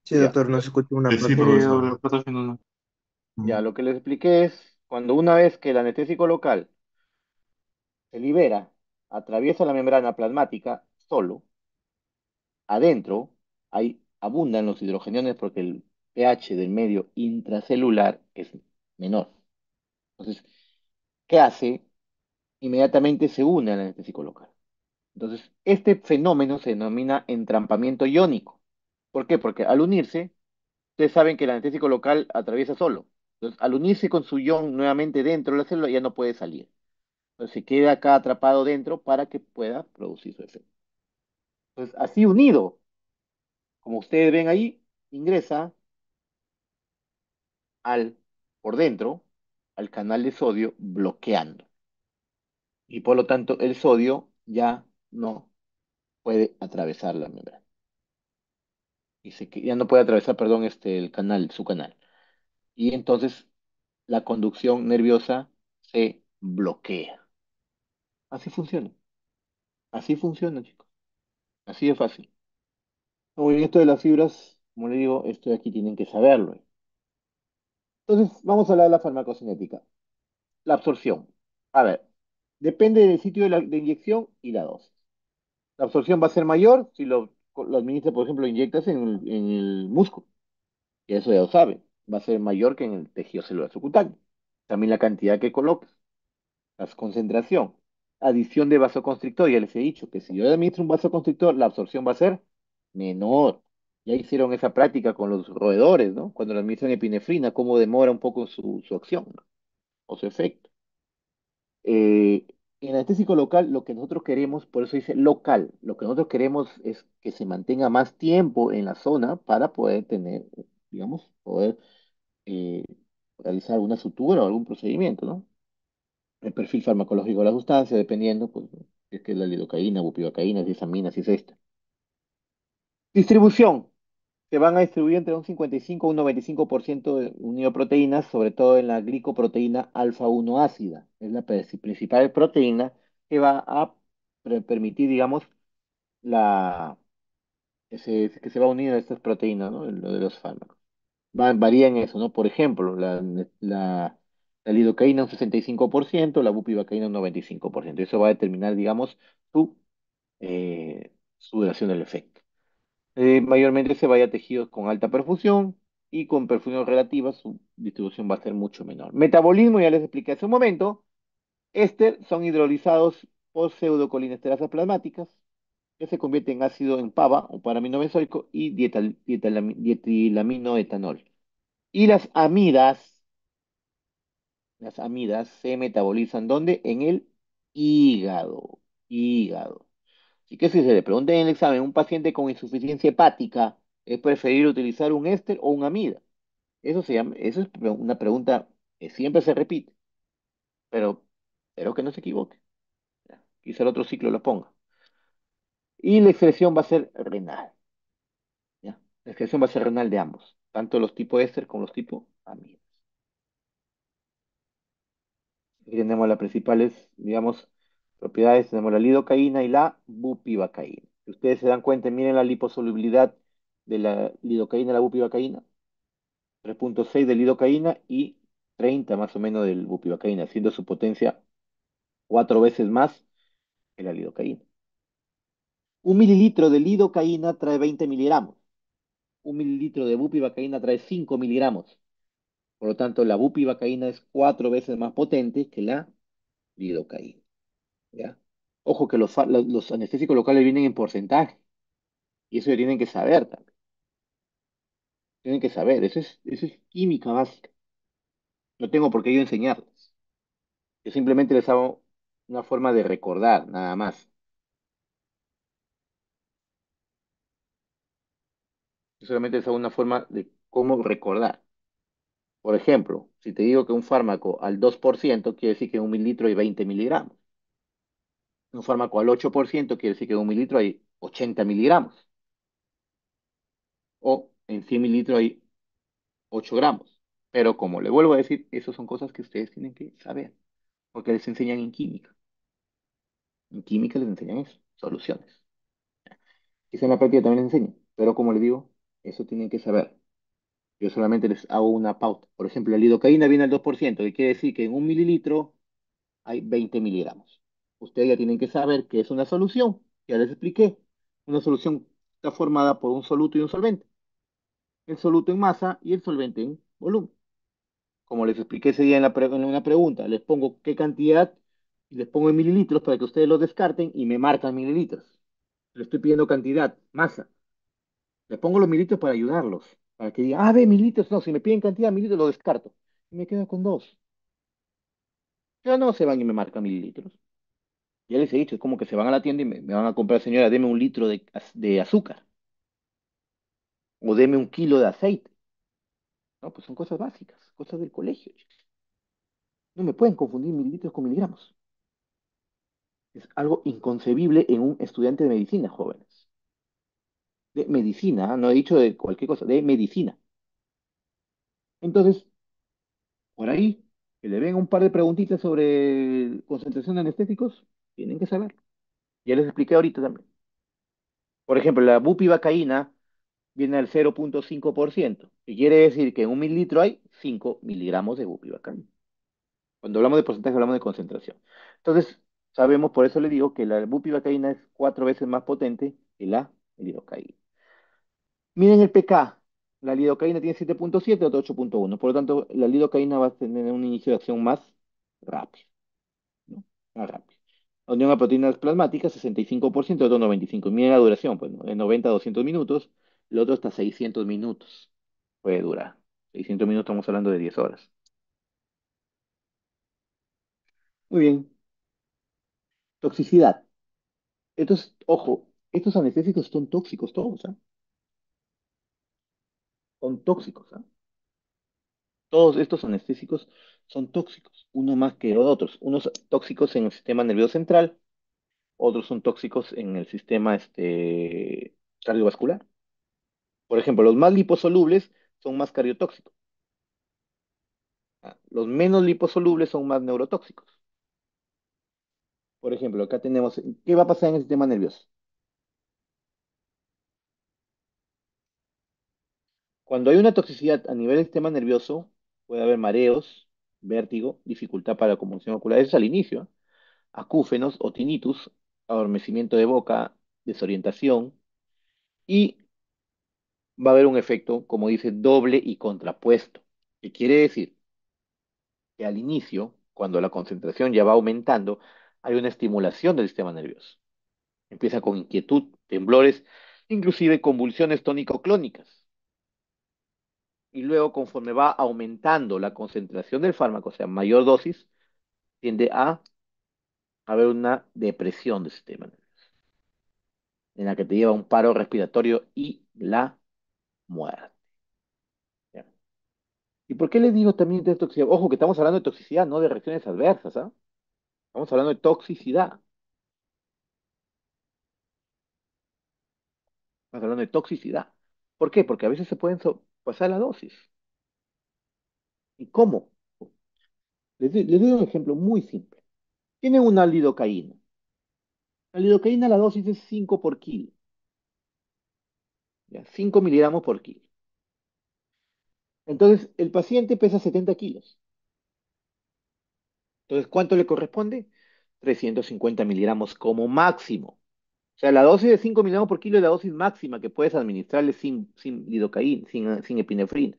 [SPEAKER 8] Sí,
[SPEAKER 1] Ya.
[SPEAKER 8] doctor, no se escucha una
[SPEAKER 4] Sí,
[SPEAKER 8] parte.
[SPEAKER 4] profesor.
[SPEAKER 8] La parte final no.
[SPEAKER 1] Ya,
[SPEAKER 4] Mm.
[SPEAKER 1] lo que les expliqué es cuando una vez que el anestésico local se libera, atraviesa la membrana plasmática solo, adentro abundan los hidrogeniones porque el pH del medio intracelular es menor. Entonces, ¿qué hace? Inmediatamente se une al anestésico local. Entonces, este fenómeno se denomina entrampamiento iónico. ¿Por qué? Porque al unirse, ustedes saben que el anestésico local atraviesa solo. Entonces, al unirse con su ion nuevamente dentro de la célula, ya no puede salir. Entonces, se queda acá atrapado dentro para que pueda producir su efecto. Entonces, así unido, como ustedes ven ahí, ingresa al, por dentro al canal de sodio bloqueando. Y por lo tanto, el sodio ya no puede atravesar la membrana. Ya no puede atravesar, perdón, el canal, su canal. Y entonces la conducción nerviosa se bloquea. Así funciona. Así funciona, chicos. Así de fácil. Muy bien, esto de las fibras, como le digo, esto de aquí tienen que saberlo. Entonces, vamos a hablar de la farmacocinética. La absorción. A ver, depende del sitio de inyección y la dosis. La absorción va a ser mayor si lo administras, por ejemplo, lo inyectas en el músculo. Y eso ya lo saben. Va a ser mayor que en el tejido celular subcutáneo. También la cantidad que coloques. La concentración. Adición de vasoconstrictor. Ya les he dicho que si yo administro un vasoconstrictor, la absorción va a ser menor. Ya hicieron esa práctica con los roedores, ¿no? Cuando le administran epinefrina, cómo demora un poco su acción, ¿no? O su efecto. Eh, en anestésico local, lo que nosotros queremos, por eso dice local, lo que nosotros queremos es que se mantenga más tiempo en la zona para poder tener, digamos, poder eh, realizar alguna sutura o algún procedimiento, ¿no? El perfil farmacológico de la sustancia, dependiendo, pues, si es que es la lidocaína, bupivacaína, si es amina, si es esta. Distribución. Se van a distribuir entre un 55 y un 95% de unido a proteínas, sobre todo en la glicoproteína alfa 1 ácida. Es la principal proteína que va a permitir, digamos, la, que se va a unir a estas proteínas, ¿no? Lo de los fármacos. Varía en eso, ¿no? Por ejemplo, la lidocaína un 65%, la bupivacaína un 95%. Eso va a determinar, digamos, su duración del efecto. Mayormente se vaya a tejidos con alta perfusión y con perfusión relativa su distribución va a ser mucho menor. Metabolismo, ya les expliqué hace un momento. Éster son hidrolizados por pseudocolinesterazas plasmáticas que se convierten en ácido en PABA o paramino benzoico y dietilaminoetanol. Y las amidas se metabolizan ¿dónde? En el hígado. Hígado. Así que si se le pregunta en el examen a un paciente con insuficiencia hepática, ¿es preferible utilizar un éster o un amida? Eso es una pregunta que siempre se repite, pero espero que no se equivoque. Ya, quizá el otro ciclo lo ponga. Y la excreción va a ser renal. ¿Ya? La excreción va a ser renal de ambos, tanto los tipos éster como los tipos amidas. Aquí tenemos las principales, digamos, propiedades. Tenemos la lidocaína y la bupivacaína. Si ustedes se dan cuenta, miren la liposolubilidad de la lidocaína y la bupivacaína. 3,6 de lidocaína y 30 más o menos del bupivacaína, siendo su potencia 4 veces más que la lidocaína. 1 mililitro de lidocaína trae 20 miligramos. 1 mililitro de bupivacaína trae 5 miligramos. Por lo tanto, la bupivacaína es 4 veces más potente que la lidocaína. ¿Ya? Ojo que los anestésicos locales vienen en porcentaje. Y eso ya tienen que saber también. Tienen que saber. Eso es química básica. No tengo por qué yo enseñarles. Yo simplemente les hago una forma de recordar, nada más. Yo solamente les hago una forma de cómo recordar. Por ejemplo, si te digo que un fármaco al 2% quiere decir que en 1 mililitro hay 20 miligramos. Un fármaco al 8% quiere decir que en 1 mililitro hay 80 miligramos. O en 100 mililitros hay 8 gramos. Pero como le vuelvo a decir, esas son cosas que ustedes tienen que saber, porque les enseñan en química. En química les enseñan eso, soluciones. Quizá en la práctica también les enseñan, pero como les digo, eso tienen que saber. Yo solamente les hago una pauta. Por ejemplo, la lidocaína viene al 2%, que quiere decir que en 1 mililitro hay 20 miligramos. Ustedes ya tienen que saber que es una solución. Ya les expliqué. Una solución está formada por un soluto y un solvente. El soluto en masa y el solvente en volumen. Como les expliqué ese día en una pregunta, les pongo qué cantidad y les pongo en mililitros para que ustedes lo descarten y me marcan mililitros. Les estoy pidiendo cantidad, masa. Les pongo los mililitros para ayudarlos. Para que digan, ve, mililitros. No, si me piden cantidad, mililitros, lo descarto. Y me quedo con dos. Ya no se van y me marcan mililitros. Ya les he dicho, es como que se van a la tienda y me van a comprar, señora, deme 1 litro de azúcar o deme 1 kilo de aceite. No, pues son cosas básicas, cosas del colegio, chicos. No me pueden confundir mililitros con miligramos. Es algo inconcebible en un estudiante de medicina, jóvenes. De medicina, ¿ah? No he dicho de cualquier cosa, de medicina. Entonces, por ahí, que le ven un par de preguntitas sobre concentración de anestéticos, tienen que saber. Ya les expliqué ahorita también. Por ejemplo, la bupivacaína viene al 0,5%, que quiere decir que en 1 mililitro hay 5 miligramos de bupivacaína. Cuando hablamos de porcentaje, hablamos de concentración. Entonces, sabemos, por eso le digo que la bupivacaína es 4 veces más potente que la lidocaína. Miren el pK. La lidocaína tiene 7,7, otra 8,1. Por lo tanto, la lidocaína va a tener un inicio de acción más rápido, ¿no? Más rápido. La unión a proteínas plasmáticas, 65%, otro 95%. Miren la duración, pues, ¿no? De 90 a 200 minutos. El otro hasta 600 minutos puede durar. 600 minutos estamos hablando de 10 horas. Muy bien. Toxicidad. Ojo, estos anestésicos son tóxicos todos, ¿ah? Son tóxicos, ¿ah? Todos estos anestésicos son tóxicos, uno más que otros. Unos tóxicos en el sistema nervioso central, otros son tóxicos en el sistema cardiovascular. Por ejemplo, los más liposolubles son más cardiotóxicos. Los menos liposolubles son más neurotóxicos. Por ejemplo, acá tenemos, ¿qué va a pasar en el sistema nervioso? Cuando hay una toxicidad a nivel del sistema nervioso, puede haber mareos, vértigo, dificultad para la comunicación ocular. Eso es al inicio, ¿eh? Acúfenos o tinnitus, adormecimiento de boca, desorientación y va a haber un efecto, como dice, doble y contrapuesto. ¿Qué quiere decir? Que al inicio, cuando la concentración ya va aumentando, hay una estimulación del sistema nervioso. Empieza con inquietud, temblores, inclusive convulsiones tónico-clónicas. Y luego, conforme va aumentando la concentración del fármaco, o sea, mayor dosis, tiende a haber una depresión del sistema nervioso, en la que te lleva a un paro respiratorio y la muerte. ¿Ya? ¿Y por qué les digo también de toxicidad? Ojo, que estamos hablando de toxicidad, no de reacciones adversas, ¿ah? Estamos hablando de toxicidad. Estamos hablando de toxicidad. ¿Por qué? Porque a veces se pueden pasar la dosis. ¿Y cómo? Les doy un ejemplo muy simple. Tienen una lidocaína. La lidocaína, la dosis es 5 por kilo. ¿Ya? 5 miligramos por kilo. Entonces, el paciente pesa 70 kilos. Entonces, ¿cuánto le corresponde? 350 miligramos como máximo. O sea, la dosis de 5 miligramos por kilo es la dosis máxima que puedes administrarle sin lidocaína, sin epinefrina.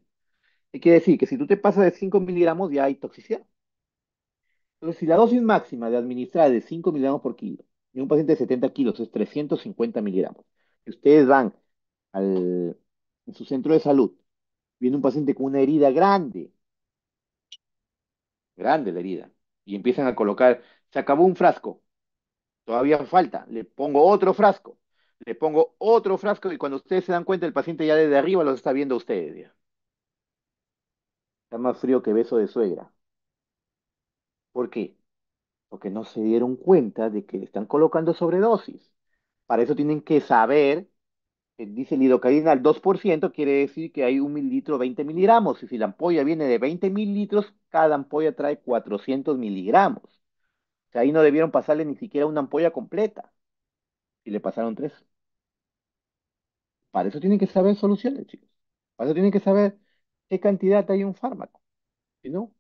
[SPEAKER 1] ¿Qué quiere decir? Que si tú te pasas de 5 miligramos ya hay toxicidad. Entonces, si la dosis máxima de administrar es de 5 miligramos por kilo y un paciente de 70 kilos es 350 miligramos, y ustedes van en su centro de salud, viene un paciente con una herida grande, grande la herida, y empiezan a colocar, se acabó un frasco, todavía falta, le pongo otro frasco, le pongo otro frasco, y cuando ustedes se dan cuenta, el paciente ya desde arriba los está viendo a ustedes, ya. Está más frío que beso de suegra. ¿Por qué? Porque no se dieron cuenta de que le están colocando sobredosis. Para eso tienen que saber que dice lidocaína al 2%, quiere decir que hay un mililitro 20 miligramos. Y si la ampolla viene de 20 mililitros, cada ampolla trae 400 miligramos. O sea, ahí no debieron pasarle ni siquiera una ampolla completa. Y le pasaron tres. Para eso tienen que saber soluciones, chicos. Para eso tienen que saber qué cantidad hay en un fármaco. Si no,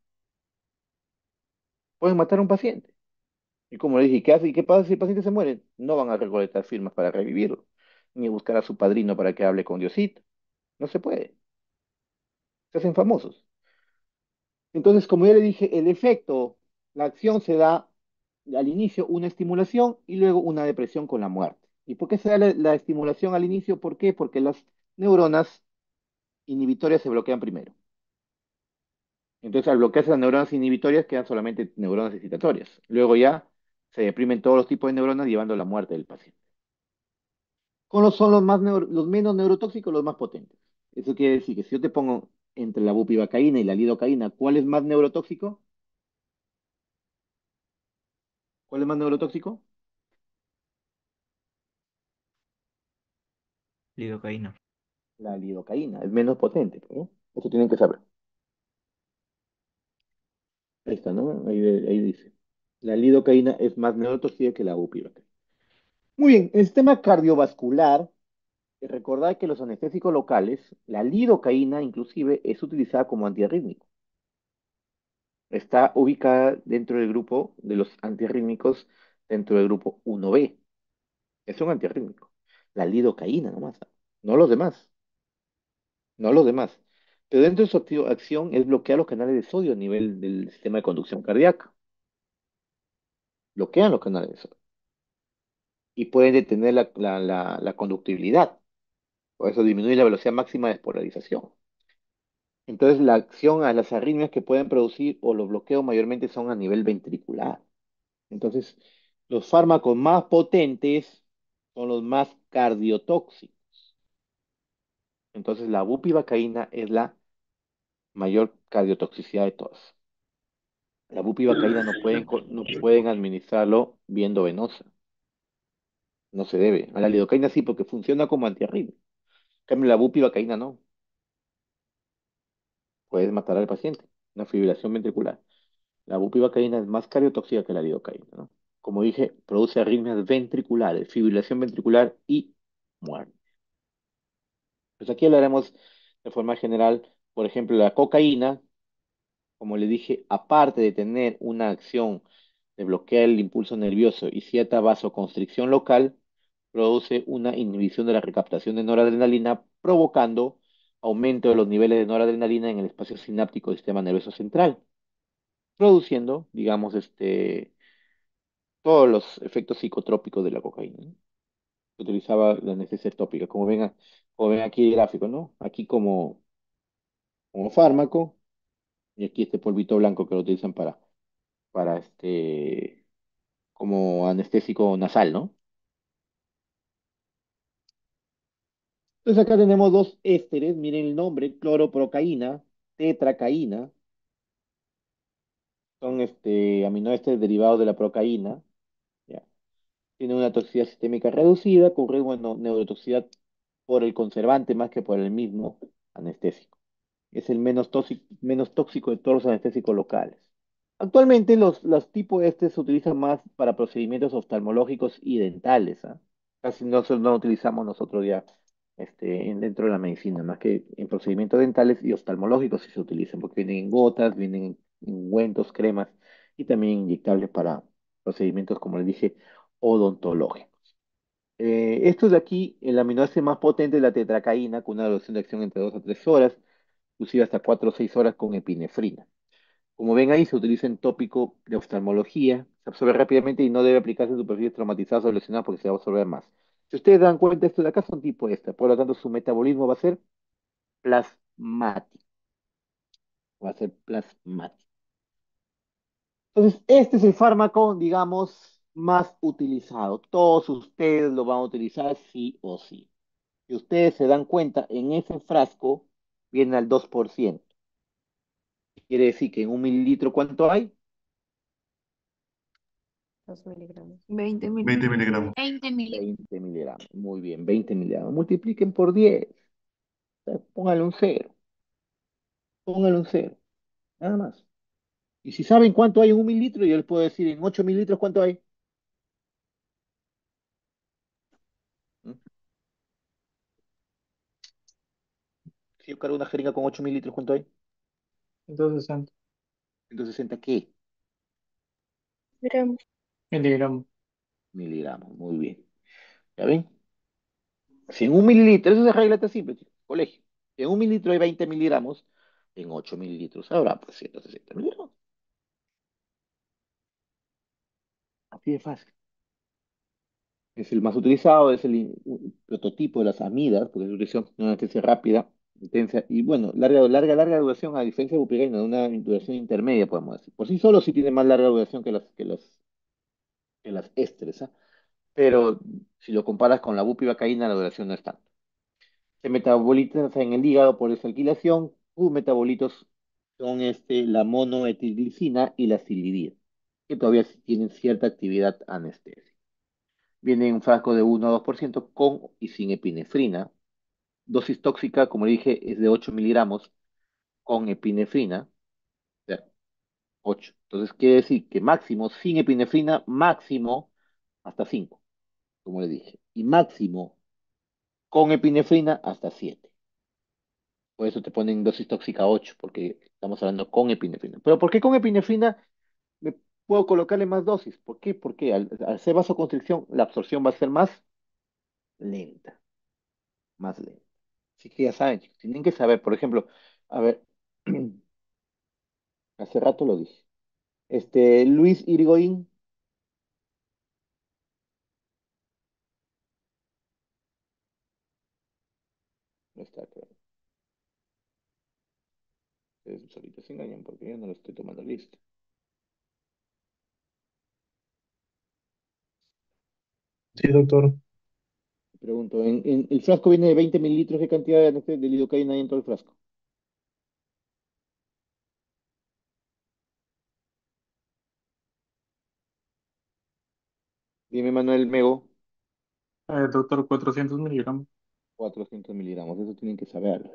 [SPEAKER 1] pueden matar a un paciente. Y como le dije, ¿qué hace? ¿Y qué pasa si el paciente se muere? No van a recolectar firmas para revivirlo, ni buscar a su padrino para que hable con Diosito. No se puede. Se hacen famosos. Entonces, como ya le dije, el efecto, la acción se da al inicio una estimulación y luego una depresión con la muerte. ¿Y por qué se da la estimulación al inicio? ¿Por qué? Porque las neuronas inhibitorias se bloquean primero. Entonces, al bloquearse las neuronas inhibitorias, quedan solamente neuronas excitatorias. Luego ya se deprimen todos los tipos de neuronas, llevando a la muerte del paciente. Son los menos neurotóxicos, los más potentes. Eso quiere decir que si yo te pongo entre la bupivacaína y la lidocaína, ¿cuál es más neurotóxico? ¿Cuál es más neurotóxico?
[SPEAKER 8] Lidocaína.
[SPEAKER 1] La lidocaína es menos potente, ¿no? Eso tienen que saber. Ahí está, ¿no? Ahí dice. La lidocaína es más neurotóxica que la bupivacaína. Muy bien, en el sistema cardiovascular, recordad que los anestésicos locales, la lidocaína inclusive es utilizada como antiarrítmico. Está ubicada dentro del grupo de los antiarrítmicos, dentro del grupo 1B. Es un antiarrítmico. La lidocaína nomás, no los demás, no los demás. Pero dentro de su acción es bloquear los canales de sodio a nivel del sistema de conducción cardíaca. Bloquean los canales de sodio y pueden detener la conductibilidad. Por eso disminuye la velocidad máxima de despolarización. Entonces, la acción a las arritmias que pueden producir o los bloqueos mayormente son a nivel ventricular. Entonces, los fármacos más potentes son los más cardiotóxicos. Entonces, la bupivacaína es la mayor cardiotoxicidad de todas. La bupivacaína no pueden administrarlo viendo venosa. No se debe. A la lidocaína sí, porque funciona como antiarrítmico. En cambio, la bupivacaína no. Puedes matar al paciente. Una fibrilación ventricular. La bupivacaína es más cardiotóxica que la lidocaína, ¿no? como dije, produce arritmias ventriculares, fibrilación ventricular y muerte. Pues aquí hablaremos de forma general, por ejemplo, la cocaína, como le dije, aparte de tener una acción de bloquear el impulso nervioso y cierta vasoconstricción local, produce una inhibición de la recaptación de noradrenalina, provocando aumento de los niveles de noradrenalina en el espacio sináptico del sistema nervioso central, produciendo, digamos, todos los efectos psicotrópicos de la cocaína, ¿no? Se utilizaba la anestesia tópica, como ven aquí el gráfico, ¿no? Aquí como fármaco, y aquí este polvito blanco que lo utilizan para como anestésico nasal, ¿no? Entonces acá tenemos dos ésteres, miren el nombre, cloroprocaína, tetracaína, son aminoésteres derivados de la procaína, ¿ya? Tienen una toxicidad sistémica reducida, ocurre, bueno, neurotoxicidad por el conservante más que por el mismo anestésico. Es el menos tóxico de todos los anestésicos locales. Actualmente los tipos se utilizan más para procedimientos oftalmológicos y dentales, ¿ah? Casi no utilizamos nosotros ya dentro de la medicina, más que en procedimientos dentales y oftalmológicos sí se utilizan, porque vienen en gotas, vienen en ungüentos, cremas y también inyectables para procedimientos, como les dije, odontológicos. Esto de aquí, el aminoácido más potente es la tetracaína, con una duración de acción entre 2 a 3 horas, inclusive hasta 4 o 6 horas con epinefrina. Como ven ahí, se utiliza en tópico de oftalmología, se absorbe rápidamente y no debe aplicarse en superficies traumatizadas o lesionadas porque se va a absorber más. Si ustedes dan cuenta, esto de acá son tipo esta, por lo tanto su metabolismo va a ser plasmático, va a ser plasmático. Entonces, este es el fármaco, digamos, más utilizado. Todos ustedes lo van a utilizar sí o sí. Si ustedes se dan cuenta, en ese frasco viene al 2%. Quiere decir que en 1 mililitro, ¿cuánto hay?
[SPEAKER 3] 2 miligramos.
[SPEAKER 2] 20 mil.
[SPEAKER 4] 20 miligramos.
[SPEAKER 2] 20 mil.
[SPEAKER 1] 20 miligramos. Muy bien, 20 miligramos. Multipliquen por 10. O sea, póngale un cero. Póngale un cero. Nada más. Y si saben cuánto hay en 1 mililitro, yo les puedo decir en 8 mililitros cuánto hay. ¿Mm? Si yo cargo una jeringa con 8 mililitros, ¿cuánto hay?
[SPEAKER 7] 160
[SPEAKER 1] 160, ¿qué?
[SPEAKER 6] gramos.
[SPEAKER 7] miligramos.
[SPEAKER 1] Miligramos. Muy bien. ¿Ya ven? Si en 1 mililitro, eso es regla simple, chicos, colegio. Si en 1 mililitro hay 20 miligramos, en 8 mililitros habrá pues 160 miligramos. Así de fácil. Es el más utilizado, es el prototipo de las amidas, porque es una anestesia rápida, intensa y bueno, larga duración, a diferencia de bupivacaína, de una duración intermedia, podemos decir. Por sí solo sí tiene más larga duración que las ésteres, ¿ah? Pero si lo comparas con la bupivacaína, la duración no es tanto. Se metaboliza en el hígado por desalquilación. Sus metabolitos son la monoetilglicina y la silidina, que todavía sí tienen cierta actividad anestésica. Viene en un frasco de 1 a 2% con y sin epinefrina. Dosis tóxica, como dije, es de 8 miligramos con epinefrina, o sea, 8. Entonces quiere decir que máximo sin epinefrina, máximo hasta 5, como le dije. Y máximo con epinefrina hasta 7. Por eso te ponen dosis tóxica 8, porque estamos hablando con epinefrina. Pero ¿por qué con epinefrina me puedo colocarle más dosis? ¿Por qué? Porque al ser vasoconstricción, la absorción va a ser más lenta, más lenta. Así que ya saben, chicos, tienen que saber, por ejemplo, a ver, hace rato lo dije. Luis Irigoyen, no está acá. Ustedes solitos se engañan porque yo no lo estoy tomando listo.
[SPEAKER 7] Sí, doctor.
[SPEAKER 1] Pregunto, el frasco viene de 20 mililitros, ¿qué cantidad de lidocaína hay en todo el frasco? Dime, Manuel Mego,
[SPEAKER 7] Doctor, 400 miligramos.
[SPEAKER 1] 400 miligramos, eso tienen que saberlo.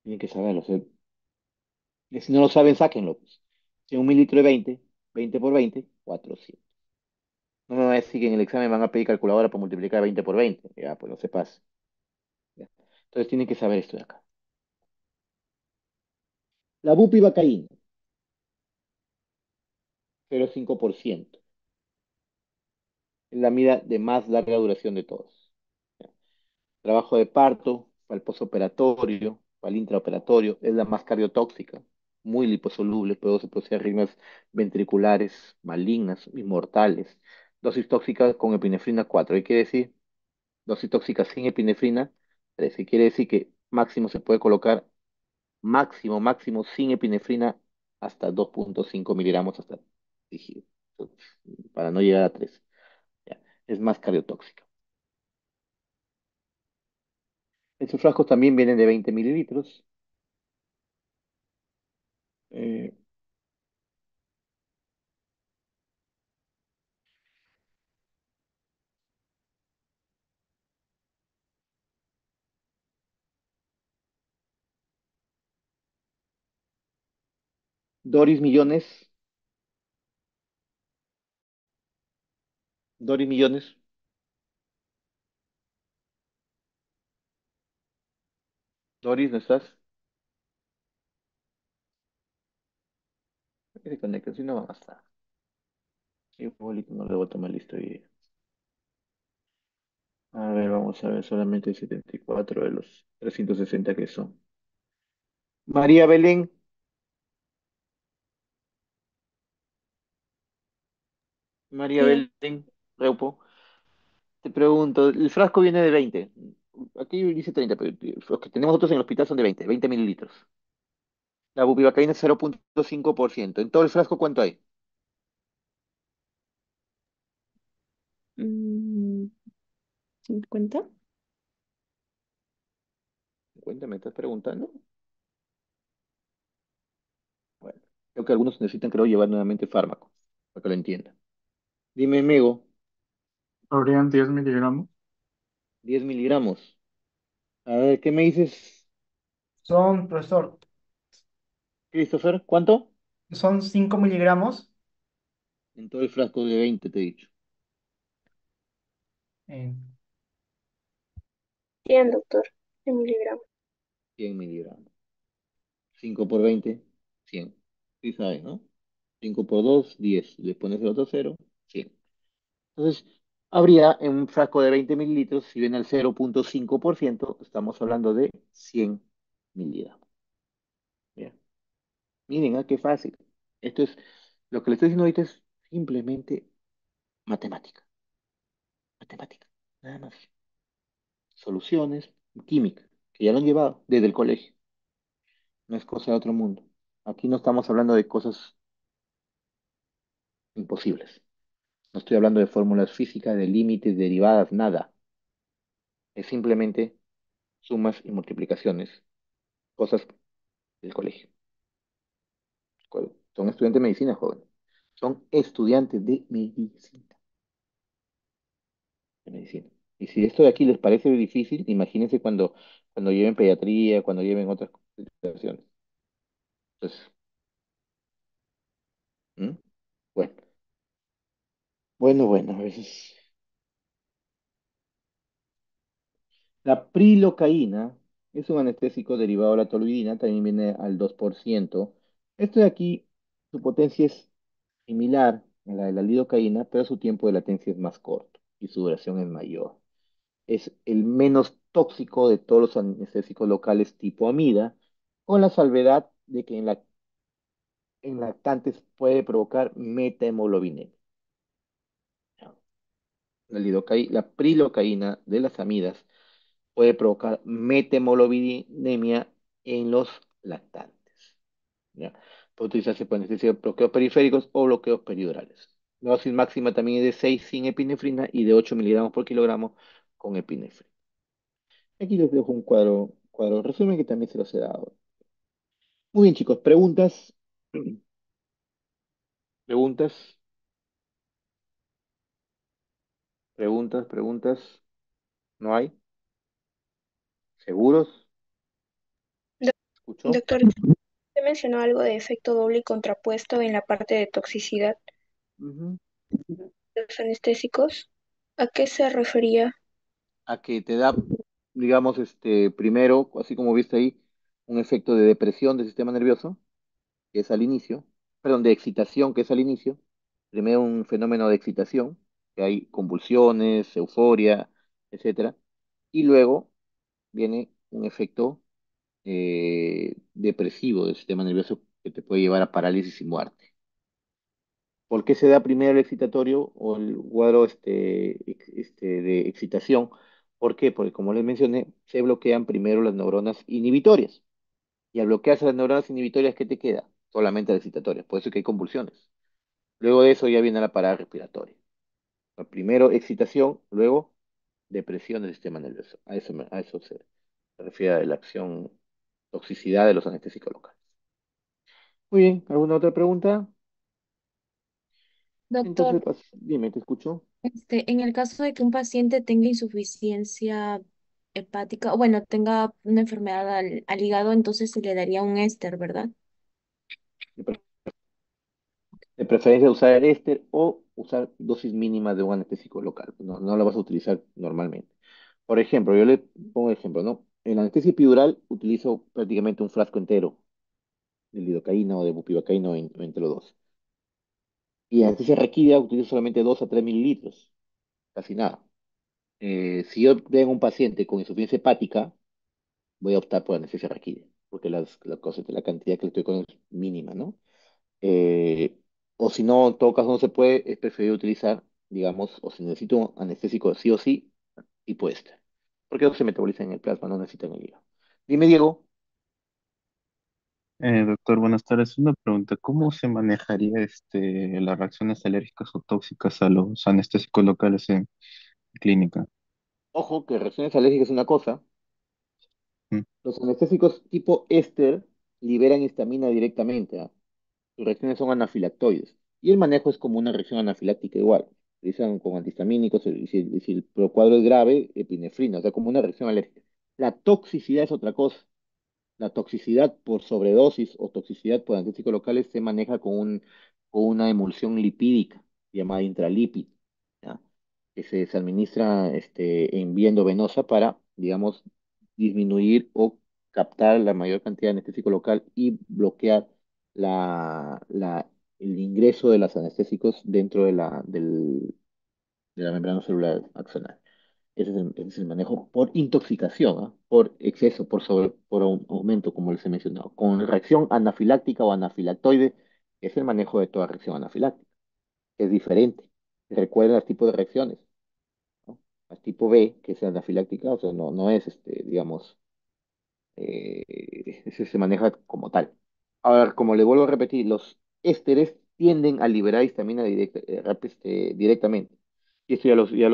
[SPEAKER 1] Tienen que saberlo. O sea, y si no lo saben, sáquenlo, pues. Si 1 mililitro de 20. 20 por 20, 400. No me va a decir que en el examen van a pedir calculadora para multiplicar 20 por 20. Ya, pues no se pasa. Ya. Entonces tienen que saber esto de acá. La bupivacaína, 0,5%. Es la mida de más larga duración de todos. Ya. Trabajo de parto, para el posoperatorio, para el intraoperatorio, es la más cardiotóxica, muy liposoluble, puede producir arritmias ventriculares malignas y mortales. Dosis tóxica con epinefrina 4. ¿Qué quiere decir? Dosis tóxica sin epinefrina 13. Quiere decir que máximo se puede colocar, máximo sin epinefrina hasta 2,5 miligramos hasta rígido, para no llegar a 3. Ya. Es más cardiotóxica. Estos frascos también vienen de 20 mililitros. Eh, Doris Millones, Doris Millones, Doris, ¿no estás? ¿Por qué se conecta? Si no van a estar. Igualito no le voy a tomar la historia. A ver, vamos a ver solamente 74 de los 360 que son. María Belén, María
[SPEAKER 6] Sí,
[SPEAKER 1] Belén, Reupo, te pregunto, el frasco viene de 20. Aquí dice 30, pero los que tenemos nosotros en el hospital son de 20 mililitros. La bupivacaína es 0,5%. En todo el frasco, ¿cuánto hay?
[SPEAKER 2] Mm, 50.
[SPEAKER 1] 50, me estás preguntando. Bueno, creo que algunos necesitan, creo, llevar nuevamente fármaco, para que lo entiendan. Dime, Mego,
[SPEAKER 7] Habrían 10 miligramos.
[SPEAKER 1] 10 miligramos. A ver, ¿qué me dices,
[SPEAKER 8] Son, profesor,
[SPEAKER 1] Christopher? ¿Cuánto?
[SPEAKER 8] son 5 miligramos.
[SPEAKER 1] En todo el frasco de 20, te he dicho.
[SPEAKER 8] eh,
[SPEAKER 6] 100, doctor, en miligramos.
[SPEAKER 1] 100 miligramos. 5 por 20, 100. Sí sabes, ¿no? 5 por 2, 10. Le pones el otro cero, 100. Entonces, habría en un frasco de 20 mililitros, si viene al 0,5%, estamos hablando de 100 miligramos. Bien. Miren, qué fácil. Esto es, lo que le estoy diciendo ahorita es simplemente matemática. Matemática. Nada más. Soluciones, química, que ya lo han llevado desde el colegio. No es cosa de otro mundo. Aquí no estamos hablando de cosas imposibles. No estoy hablando de fórmulas físicas, de límites, derivadas, nada. Es simplemente sumas y multiplicaciones, cosas del colegio. Son estudiantes de medicina, joven. Son estudiantes de medicina. De medicina. Y si esto de aquí les parece difícil, imagínense cuando lleven pediatría, cuando lleven otras situaciones. Entonces, ¿mm? Bueno, bueno, a veces. La prilocaína es un anestésico derivado de la toluidina, también viene al 2%. Esto de aquí, su potencia es similar a la de la lidocaína, pero su tiempo de latencia es más corto y su duración es mayor. Es el menos tóxico de todos los anestésicos locales tipo amida, con la salvedad de que en lactantes puede provocar metahemoglobina. La prilocaína de las amidas puede provocar metemoglobinemia en los lactantes. ¿Ya? Puede utilizarse para anestesia de bloqueos periféricos o bloqueos peridurales. La dosis máxima también es de 6 sin epinefrina y de 8 miligramos por kilogramo con epinefrina. Aquí les dejo un cuadro resumen que también se los he dado. Muy bien, chicos, preguntas, preguntas, preguntas. ¿No hay? ¿Seguros?
[SPEAKER 6] Do-
[SPEAKER 1] ¿Escuchó?
[SPEAKER 6] Doctor, Usted mencionó algo de efecto doble y contrapuesto en la parte de toxicidad
[SPEAKER 1] Ujú.
[SPEAKER 6] de los anestésicos. ¿A qué se refería?
[SPEAKER 1] A que te da, digamos, primero, así como viste ahí, un efecto de depresión del sistema nervioso, que es al inicio, perdón, de excitación, que es al inicio. Primero un fenómeno de excitación, que hay convulsiones, euforia, etcétera. Y luego viene un efecto depresivo del sistema nervioso que te puede llevar a parálisis y muerte. ¿Por qué se da primero el excitatorio o el cuadro de excitación? ¿Por qué? Porque como les mencioné, se bloquean primero las neuronas inhibitorias. Y al bloquearse las neuronas inhibitorias, ¿qué te queda? Solamente la excitatoria. Por eso es que hay convulsiones. Luego de eso ya viene la parada respiratoria. Primero excitación, luego depresión del sistema nervioso. A eso se refiere a la acción toxicidad de los anestésicos locales. Muy bien, ¿alguna otra pregunta? Entonces,
[SPEAKER 2] Doctor,
[SPEAKER 1] dime, te escucho.
[SPEAKER 2] en el caso de que un paciente tenga insuficiencia hepática, o bueno, tenga una enfermedad al hígado, entonces se le daría un éster, ¿verdad?
[SPEAKER 1] De preferencia usar el éster o usar dosis mínimas de un anestésico local. No, no la vas a utilizar normalmente. Por ejemplo, yo le pongo ejemplo, ¿no? En la anestesia epidural utilizo prácticamente un frasco entero de lidocaína o de bupivacaína entre los dos. Y en anestesia raquídea utilizo solamente 2 a 3 mililitros, casi nada. Si yo tengo un paciente con insuficiencia hepática, voy a optar por anestesia raquídea, porque la cantidad que le estoy con es mínima, ¿no? Eh, o si no, en todo caso no se puede, es preferible utilizar, digamos, o si necesito un anestésico sí o sí, tipo este. Porque no se metaboliza en el plasma, no necesita en el hígado. Dime, Diego.
[SPEAKER 9] Doctor, buenas tardes. Una pregunta, ¿cómo se manejaría las reacciones alérgicas o tóxicas a los anestésicos locales en clínica?
[SPEAKER 1] Ojo, que reacciones alérgicas es una cosa.
[SPEAKER 9] Mm.
[SPEAKER 1] Los anestésicos tipo éster liberan histamina directamente. ¿Ah? Sus reacciones son anafilactoides. Y el manejo es como una reacción anafiláctica igual. Utilizan con antihistamínicos, y si el cuadro es grave, epinefrina, o sea, como una reacción alérgica. La toxicidad es otra cosa. La toxicidad por sobredosis o toxicidad por anestésicos locales se maneja con una emulsión lipídica llamada intralípid, ¿ya? Que se administra en vía endovenosa para, digamos, disminuir o captar la mayor cantidad de anestésico local y bloquear el ingreso de los anestésicos dentro de la membrana celular axonal. Ese es el manejo por intoxicación, ¿ah? Por exceso, por aumento, como les he mencionado. Con reacción anafiláctica o anafilactoide, es el manejo de toda reacción anafiláctica. Es diferente. Recuerden los tipos de reacciones, ¿no? El tipo B, que es anafiláctica, o sea, no es, digamos, ese se maneja como tal. Ahora, como le vuelvo a repetir, los ésteres tienden a liberar histamina directamente. Y esto ya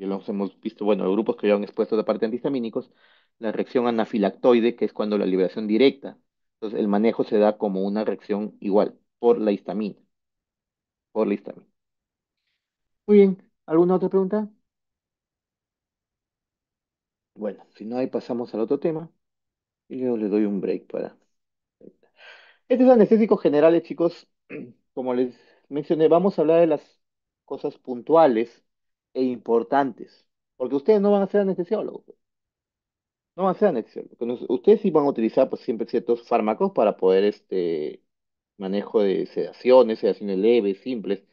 [SPEAKER 1] los hemos visto, bueno, los grupos que ya han expuesto de parte antihistamínicos, la reacción anafilactoide, que es cuando la liberación directa. Entonces, el manejo se da como una reacción igual, por la histamina. Muy bien, ¿alguna otra pregunta? Bueno, si no, ahí pasamos al otro tema y yo le doy un break para... Estos anestésicos generales, chicos, como les mencioné, vamos a hablar de las cosas puntuales e importantes, porque ustedes no van a ser anestesiólogos. No van a ser anestesiólogos. Ustedes sí van a utilizar pues, siempre ciertos fármacos para poder manejo de sedaciones leves, simples,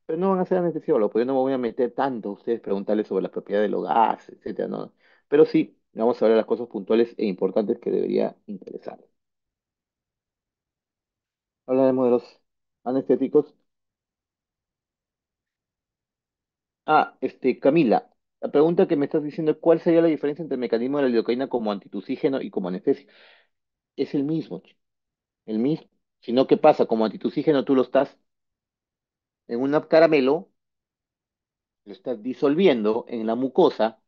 [SPEAKER 1] pero no van a ser anestesiólogos, porque yo no me voy a meter tanto a ustedes preguntarles sobre las propiedades de los gases, etcétera, no. Pero sí, vamos a hablar de las cosas puntuales e importantes que debería interesar. Hablaremos de los anestéticos. Camila, la pregunta que me estás diciendo es ¿cuál sería la diferencia entre el mecanismo de la lidocaína como antitusígeno y como anestésico? Es el mismo, chico, el mismo. Sino, ¿qué pasa? Como antitusígeno tú lo estás en un caramelo, lo estás disolviendo en la mucosa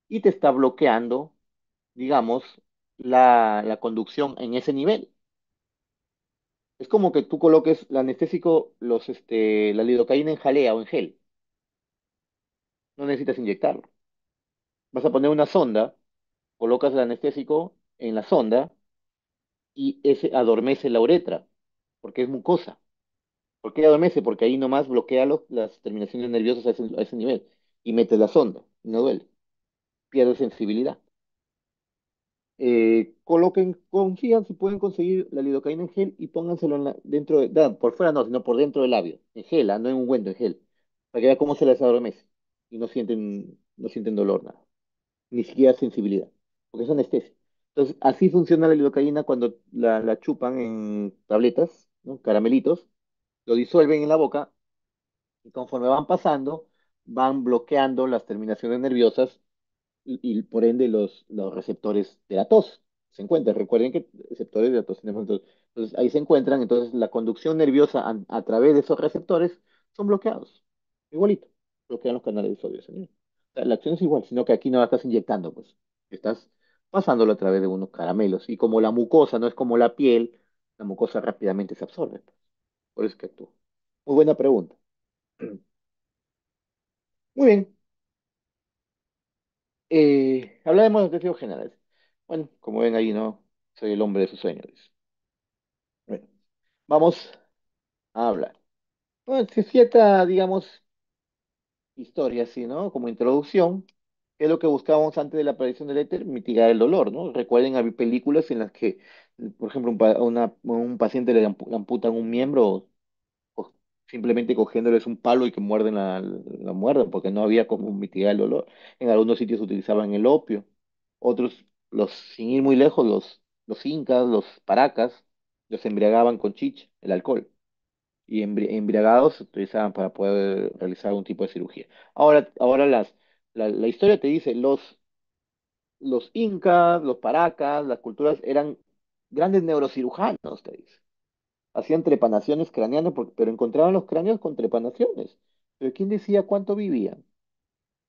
[SPEAKER 1] y te está bloqueando, digamos, la conducción en ese nivel. Es como que tú coloques el anestésico, la lidocaína en jalea o en gel. No necesitas inyectarlo. Vas a poner una sonda, colocas el anestésico en la sonda y ese adormece la uretra, porque es mucosa. ¿Por qué adormece? Porque ahí nomás bloquea las terminaciones nerviosas a ese nivel y mete la sonda y no duele, pierde sensibilidad. Confían si pueden conseguir la lidocaína en gel y pónganselo dentro por fuera no, sino por dentro del labio, en gel, no en ungüento, en gel, para que vean cómo se les adormece y no sienten dolor, nada, ni siquiera sensibilidad, porque es anestesia. Entonces, así funciona la lidocaína cuando la chupan en tabletas, ¿no? Caramelitos, lo disuelven en la boca y conforme van pasando, van bloqueando las terminaciones nerviosas y por ende los receptores de la tos se encuentran. Recuerden que receptores de la tos tenemos. Entonces, ahí se encuentran, entonces la conducción nerviosa a través de esos receptores son bloqueados. Igualito, bloquean los canales de sodio sanguíneo. O sea, la acción es igual, sino que aquí no la estás inyectando, pues. Estás pasándolo a través de unos caramelos. Y como la mucosa no es como la piel, la mucosa rápidamente se absorbe, pues. Por eso es que actúa. Muy buena pregunta. Muy bien. Hablaremos de objetivos generales. Bueno, como ven ahí, ¿no? Soy el hombre de sus sueños, dice. Bueno, vamos a hablar. Bueno, si cierta, digamos, historia así, ¿no? Como introducción, ¿qué es lo que buscábamos antes de la aparición del éter? Mitigar el dolor, ¿no? Recuerden, había películas en las que, por ejemplo, un paciente le amputan un miembro o simplemente cogiéndoles un palo y que muerden la muerden, porque no había como mitigar el dolor. En algunos sitios utilizaban el opio, otros, sin ir muy lejos, los incas, los paracas, los embriagaban con chicha, el alcohol, y embriagados se utilizaban para poder realizar algún tipo de cirugía. Ahora la historia te dice, los incas, los paracas, las culturas eran grandes neurocirujanos, te dice. Hacían trepanaciones craneanas, pero encontraban los cráneos con trepanaciones. Pero ¿quién decía cuánto vivían?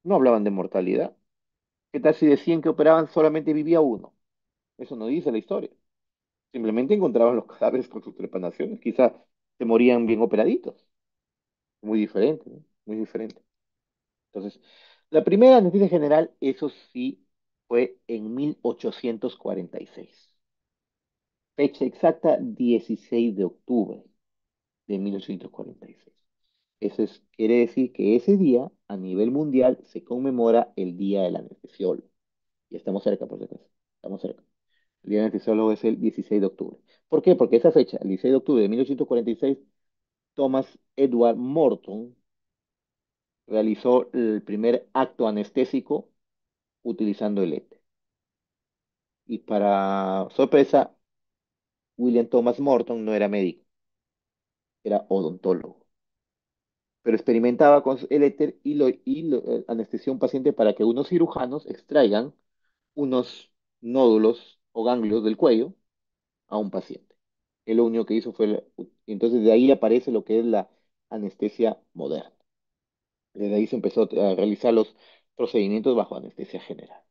[SPEAKER 1] No hablaban de mortalidad. ¿Qué tal si decían que operaban solamente vivía uno? Eso no dice la historia. Simplemente encontraban los cadáveres con sus trepanaciones. Quizás se morían bien operaditos. Muy diferente, ¿no? Muy diferente. Entonces, la primera anestesia general, eso sí, fue en 1846. Fecha exacta, 16 de octubre de 1846. Quiere decir que ese día, a nivel mundial, se conmemora el Día del Anestesiólogo. Y estamos cerca, por si acaso. Estamos cerca. El Día del Anestesiólogo es el 16 de octubre. ¿Por qué? Porque esa fecha, el 16 de octubre de 1846, Thomas Edward Morton realizó el primer acto anestésico utilizando el éter. Y para sorpresa, William Thomas Morton no era médico, era odontólogo. Pero experimentaba con el éter y anestesió a un paciente para que unos cirujanos extraigan unos nódulos o ganglios del cuello a un paciente. Él lo único que hizo fue, entonces de ahí aparece lo que es la anestesia moderna. Desde ahí se empezó a realizar los procedimientos bajo anestesia general,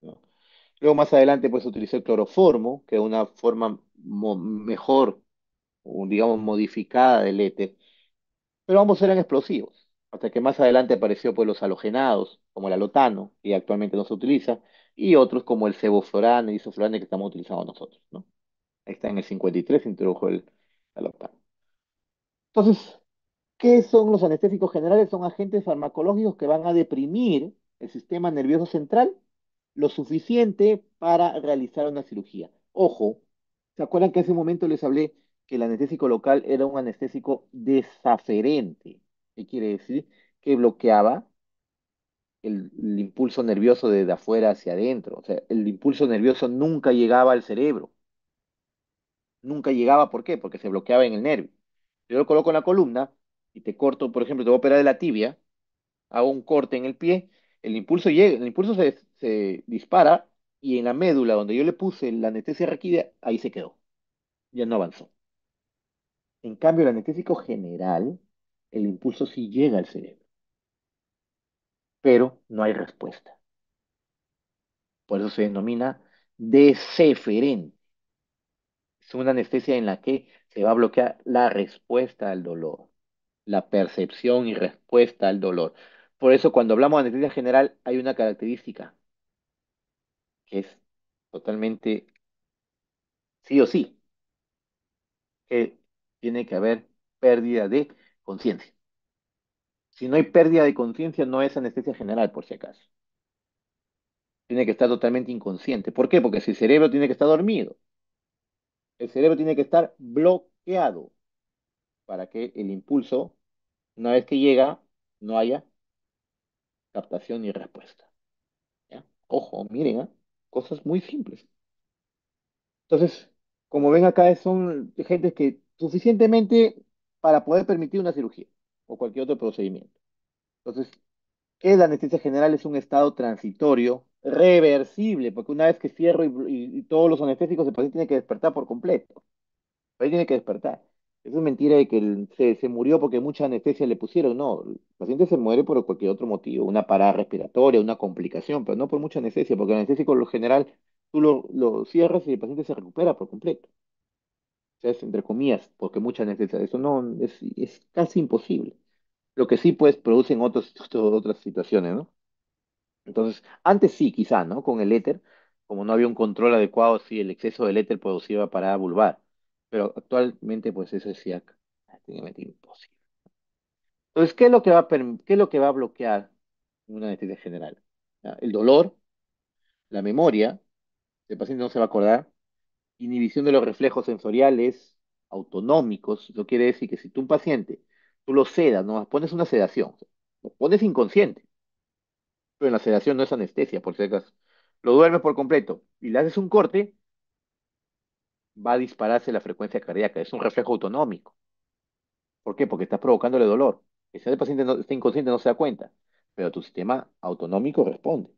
[SPEAKER 1] ¿no? Luego más adelante pues utilizó el cloroformo, que es una forma mejor, o digamos modificada del éter, pero ambos eran explosivos, hasta que más adelante apareció pues los halogenados, como el alotano, que actualmente no se utiliza, y otros como el sevoflurane y isoflurane que estamos utilizando nosotros, ¿no? Ahí está en el 53 se introdujo el alotano. Entonces, ¿qué son los anestésicos generales? Son agentes farmacológicos que van a deprimir el sistema nervioso central lo suficiente para realizar una cirugía. Ojo, ¿se acuerdan que hace un momento les hablé que el anestésico local era un anestésico desaferente? ¿Qué quiere decir? Que bloqueaba el impulso nervioso desde afuera hacia adentro. O sea, el impulso nervioso nunca llegaba al cerebro. Nunca llegaba, ¿por qué? Porque se bloqueaba en el nervio. Yo lo coloco en la columna y te corto, por ejemplo, te voy a operar de la tibia, hago un corte en el pie, el impulso llega, el impulso se dispara y en la médula donde yo le puse la anestesia requerida, ahí se quedó, ya no avanzó. En cambio, el anestésico general, el impulso sí llega al cerebro, pero no hay respuesta. Por eso se denomina deseferente. Es una anestesia en la que se va a bloquear la respuesta al dolor, la percepción y respuesta al dolor. Por eso cuando hablamos de anestesia general hay una característica que es totalmente sí o sí, que tiene que haber pérdida de conciencia. Si no hay pérdida de conciencia, no es anestesia general, por si acaso. Tiene que estar totalmente inconsciente. ¿Por qué? Porque si el cerebro tiene que estar dormido, el cerebro tiene que estar bloqueado para que el impulso, una vez que llega, no haya captación ni respuesta. ¿Ya? Ojo, miren, ¿ah? Cosas muy simples. Entonces, como ven acá, son gente que suficientemente para poder permitir una cirugía o cualquier otro procedimiento. Entonces, ¿qué es la anestesia general? Es un estado transitorio, reversible, porque una vez que cierro y todos los anestésicos, el paciente tiene que despertar por completo. El paciente tiene que despertar. Eso es mentira de que se murió porque mucha anestesia le pusieron. No, el paciente se muere por cualquier otro motivo, una parada respiratoria, una complicación, pero no por mucha anestesia, porque el anestésico, lo general, tú lo cierras y el paciente se recupera por completo. O sea, es entre comillas, porque mucha anestesia. Eso no es casi imposible. Lo que sí, pues, producen otras situaciones, ¿no? Entonces, antes sí, quizá, ¿no? Con el éter, como no había un control adecuado, sí, el exceso del éter producía parada vulvar. Pero actualmente, pues, eso es ya prácticamente imposible. Entonces, ¿qué es lo que qué es lo que va a bloquear una anestesia general? ¿Ya? El dolor, la memoria, el paciente no se va a acordar, inhibición de los reflejos sensoriales autonómicos. Eso quiere decir que si tú un paciente, tú lo sedas, no pones una sedación, lo pones inconsciente, pero en la sedación no es anestesia, por si acaso. Lo duermes por completo y le haces un corte, va a dispararse la frecuencia cardíaca. Es un reflejo autonómico. ¿Por qué? Porque estás provocándole dolor. Que si el paciente no, está inconsciente no se da cuenta, pero tu sistema autonómico responde.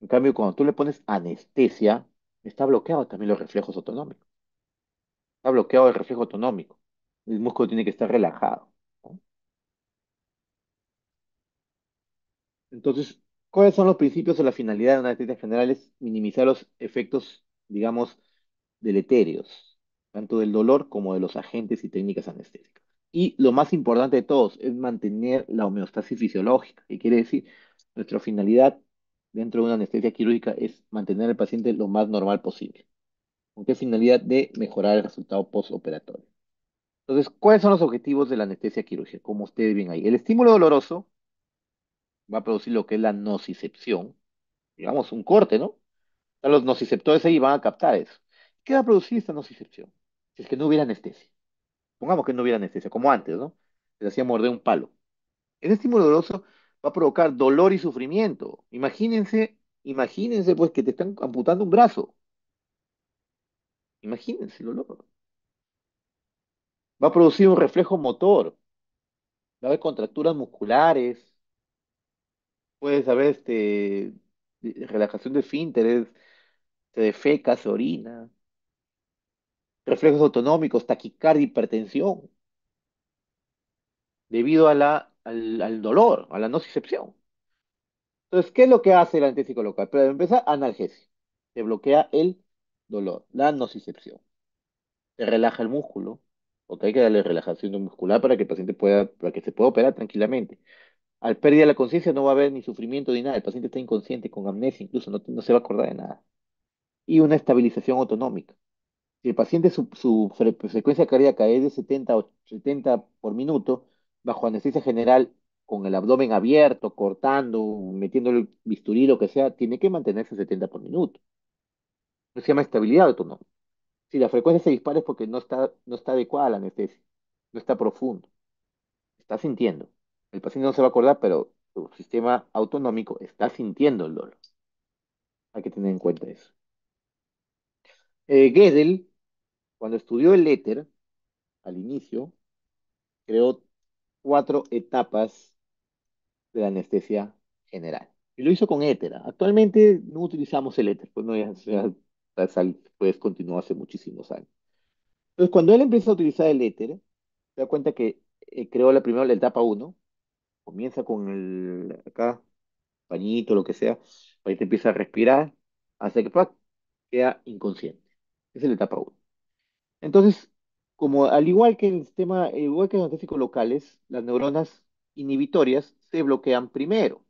[SPEAKER 1] En cambio, cuando tú le pones anestesia, está bloqueado también los reflejos autonómicos. Está bloqueado el reflejo autonómico. El músculo tiene que estar relajado, ¿no? Entonces, ¿cuáles son los principios o la finalidad de una anestesia general? Es minimizar los efectos, digamos, deleterios, tanto del dolor como de los agentes y técnicas anestésicas. Y lo más importante de todos es mantener la homeostasis fisiológica. ¿Qué quiere decir? Nuestra finalidad dentro de una anestesia quirúrgica es mantener al paciente lo más normal posible. ¿Con qué finalidad? De mejorar el resultado postoperatorio. Entonces, ¿cuáles son los objetivos de la anestesia quirúrgica? Como ustedes ven ahí, el estímulo doloroso va a producir lo que es la nocicepción, digamos, un corte, ¿no? Están los nociceptores ahí y van a captar eso. ¿Qué va a producir esta nocicepción? Si es que no hubiera anestesia. Pongamos que no hubiera anestesia, como antes, ¿no? Se hacía morder un palo. Ese estímulo doloroso va a provocar dolor y sufrimiento. Imagínense pues que te están amputando un brazo. Imagínense el dolor. Va a producir un reflejo motor. Va a haber contracturas musculares. Puedes haber relajación de esfínteres, se defeca, se orina, reflejos autonómicos, taquicardia, hipertensión, debido a al dolor, a la nocicepción. Entonces, ¿qué es lo que hace el anestésico local? Pero empezar, analgesia. Te bloquea el dolor, la nocicepción. Te relaja el músculo, porque hay que darle relajación muscular para que el paciente pueda, para que se pueda operar tranquilamente. Al pérdida de la conciencia no va a haber ni sufrimiento ni nada. El paciente está inconsciente, con amnesia, incluso no se va a acordar de nada. Y una estabilización autonómica. Si el paciente frecuencia cardíaca es de 70 por minuto, bajo anestesia general, con el abdomen abierto, cortando, metiendo el bisturí, lo que sea, tiene que mantenerse 70 por minuto. Eso se llama estabilidad autonómica. Si la frecuencia se dispara es porque no está adecuada la anestesia, no está profundo, está sintiendo. El paciente no se va a acordar, pero su sistema autonómico está sintiendo el dolor. Hay que tener en cuenta eso. Gödel, cuando estudió el éter, al inicio, creó 4 etapas de la anestesia general. Y lo hizo con éter. Actualmente no utilizamos el éter, pues no, pues continuó hace muchísimos años. Entonces, cuando él empezó a utilizar el éter, se da cuenta que creó la primera, la etapa uno, comienza con acá, pañito, lo que sea, ahí te empieza a respirar, hasta que ¡pac! Queda inconsciente. Esa es la etapa uno. Entonces, como al igual que el sistema, igual que los anestésicos locales, las neuronas inhibitorias se bloquean primero.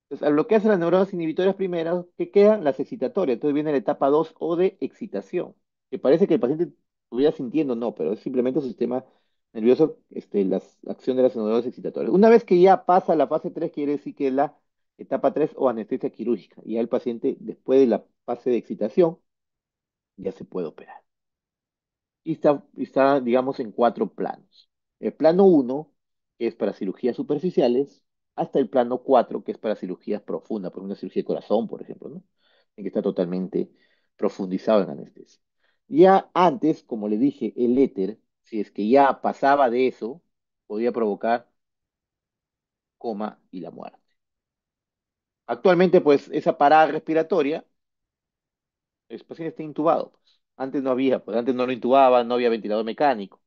[SPEAKER 1] Entonces, al bloquearse las neuronas inhibitorias primeras, ¿qué quedan? Las excitatorias. Entonces viene la etapa 2 o de excitación. que parece que el paciente estuviera sintiendo, no, pero es simplemente su sistema nervioso, la acción de las neuronas excitatorias. Una vez que ya pasa la fase 3 quiere decir que es la etapa 3 o anestesia quirúrgica. Y ya el paciente, después de la fase de excitación, ya se puede operar. Y está, digamos, en cuatro planos. El plano uno, que es para cirugías superficiales, hasta el plano 4, que es para cirugías profundas, por una cirugía de corazón, por ejemplo, ¿no? En que está totalmente profundizado en anestesia. Ya antes, como le dije, el éter, si es que ya pasaba de eso, podía provocar coma y la muerte. Actualmente, pues, esa parada respiratoria, el paciente está intubado, pues. Antes no había, pues antes no lo intubaban, no había ventilador mecánico.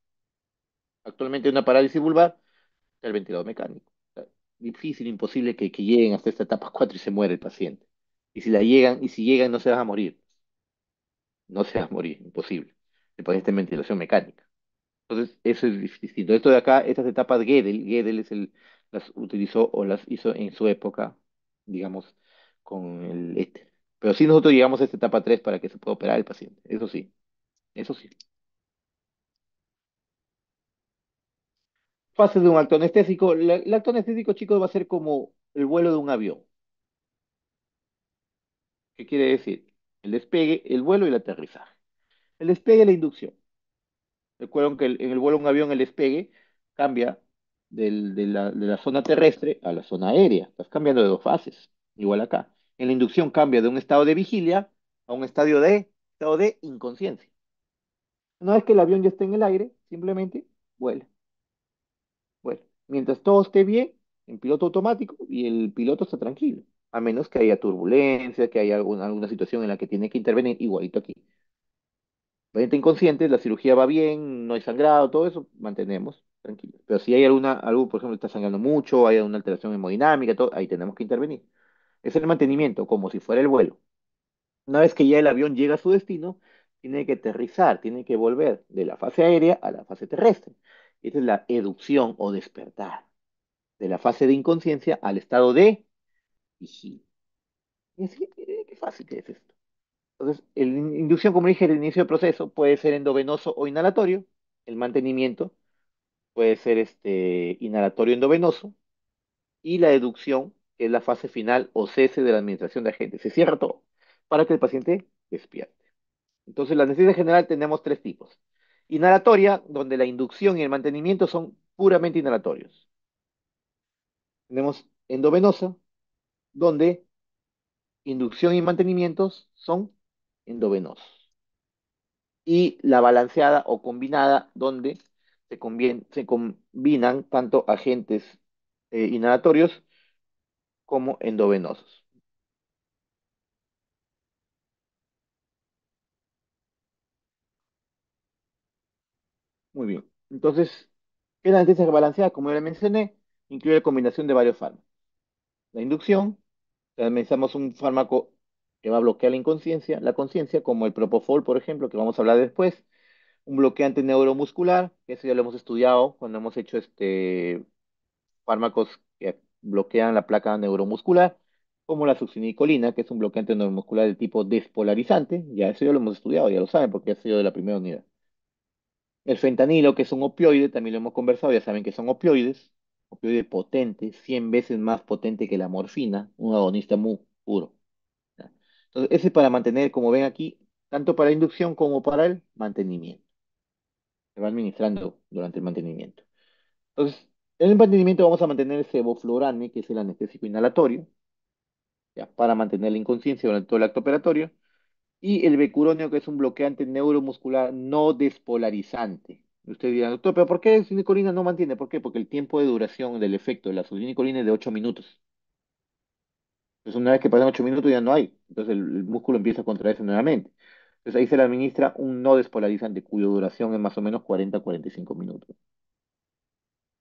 [SPEAKER 1] Actualmente una parálisis vulvar, el ventilador mecánico. O sea, difícil, imposible que lleguen hasta esta etapa 4 y se muere el paciente. Y si llegan, no se van a morir. No se van a morir, imposible. El paciente está en ventilación mecánica. Entonces, eso es distinto. Esto de acá, estas etapas Gödel las utilizó o las hizo en su época, digamos, con el éter. Pero sí nosotros llegamos a esta etapa 3 para que se pueda operar el paciente. Eso sí, eso sí. Fase de un acto anestésico. El acto anestésico, chicos, va a ser como el vuelo de un avión. ¿Qué quiere decir? El despegue, el vuelo y el aterrizaje. El despegue es la inducción. Recuerden que en el vuelo de un avión el despegue cambia de la zona terrestre a la zona aérea. Estás cambiando de dos fases. Igual acá. En la inducción cambia de un estado de vigilia a un estado de inconsciencia. Una vez que el avión ya está en el aire, simplemente vuela. Vuela. Mientras todo esté bien, en piloto automático y el piloto está tranquilo. A menos que haya turbulencia, que haya alguna situación en la que tiene que intervenir, igualito aquí. Paciente inconsciente, la cirugía va bien, no hay sangrado, todo eso, mantenemos tranquilo. Pero si hay algo, por ejemplo, está sangrando mucho, hay una alteración hemodinámica, todo, ahí tenemos que intervenir. Es el mantenimiento, como si fuera el vuelo. Una vez que ya el avión llega a su destino, tiene que aterrizar, tiene que volver de la fase aérea a la fase terrestre. Esa es la educción o despertar, de la fase de inconsciencia al estado de vigilia. Y así, qué fácil que es esto. Entonces, la inducción, como dije, el inicio del proceso puede ser endovenoso o inhalatorio. El mantenimiento puede ser inhalatorio endovenoso. Y la educción, que es la fase final o cese de la administración de agentes. Se cierra todo para que el paciente despierte. Entonces, la anestesia general tenemos tres tipos. Inhalatoria, donde la inducción y el mantenimiento son puramente inhalatorios. Tenemos endovenosa, donde inducción y mantenimientos son endovenosos. Y la balanceada o combinada, donde se combinan tanto agentes inhalatorios como endovenosos. Muy bien. Entonces, ¿qué es la anestesia balanceada? Como ya le mencioné, incluye la combinación de varios fármacos. La inducción, analizamos un fármaco que va a bloquear la conciencia, como el propofol, por ejemplo, que vamos a hablar después. Un bloqueante neuromuscular, que eso ya lo hemos estudiado cuando hemos hecho fármacos que bloquean la placa neuromuscular, como la succinilcolina, que es un bloqueante neuromuscular de tipo despolarizante. Ya eso ya lo hemos estudiado, ya lo saben, porque ha sido de la primera unidad. El fentanilo, que es un opioide, también lo hemos conversado, ya saben que son opioides, opioide potente, 100 veces más potente que la morfina, un agonista muy puro. ¿Ya? Entonces, ese es para mantener, como ven aquí, tanto para inducción como para el mantenimiento. Se va administrando durante el mantenimiento. Entonces, en el mantenimiento vamos a mantener el sevoflurane, que es el anestésico inhalatorio, ya, para mantener la inconsciencia durante todo el acto operatorio, y el becuronio, que es un bloqueante neuromuscular no despolarizante. Usted dirá, doctor, ¿pero por qué la silnicolina no mantiene? ¿Por qué? Porque el tiempo de duración del efecto de la silnicolina es de 8 minutos. Entonces, una vez que pasan 8 minutos ya no hay. Entonces, el músculo empieza a contraerse nuevamente. Entonces, ahí se le administra un no despolarizante, cuya duración es más o menos 40 a 45 minutos.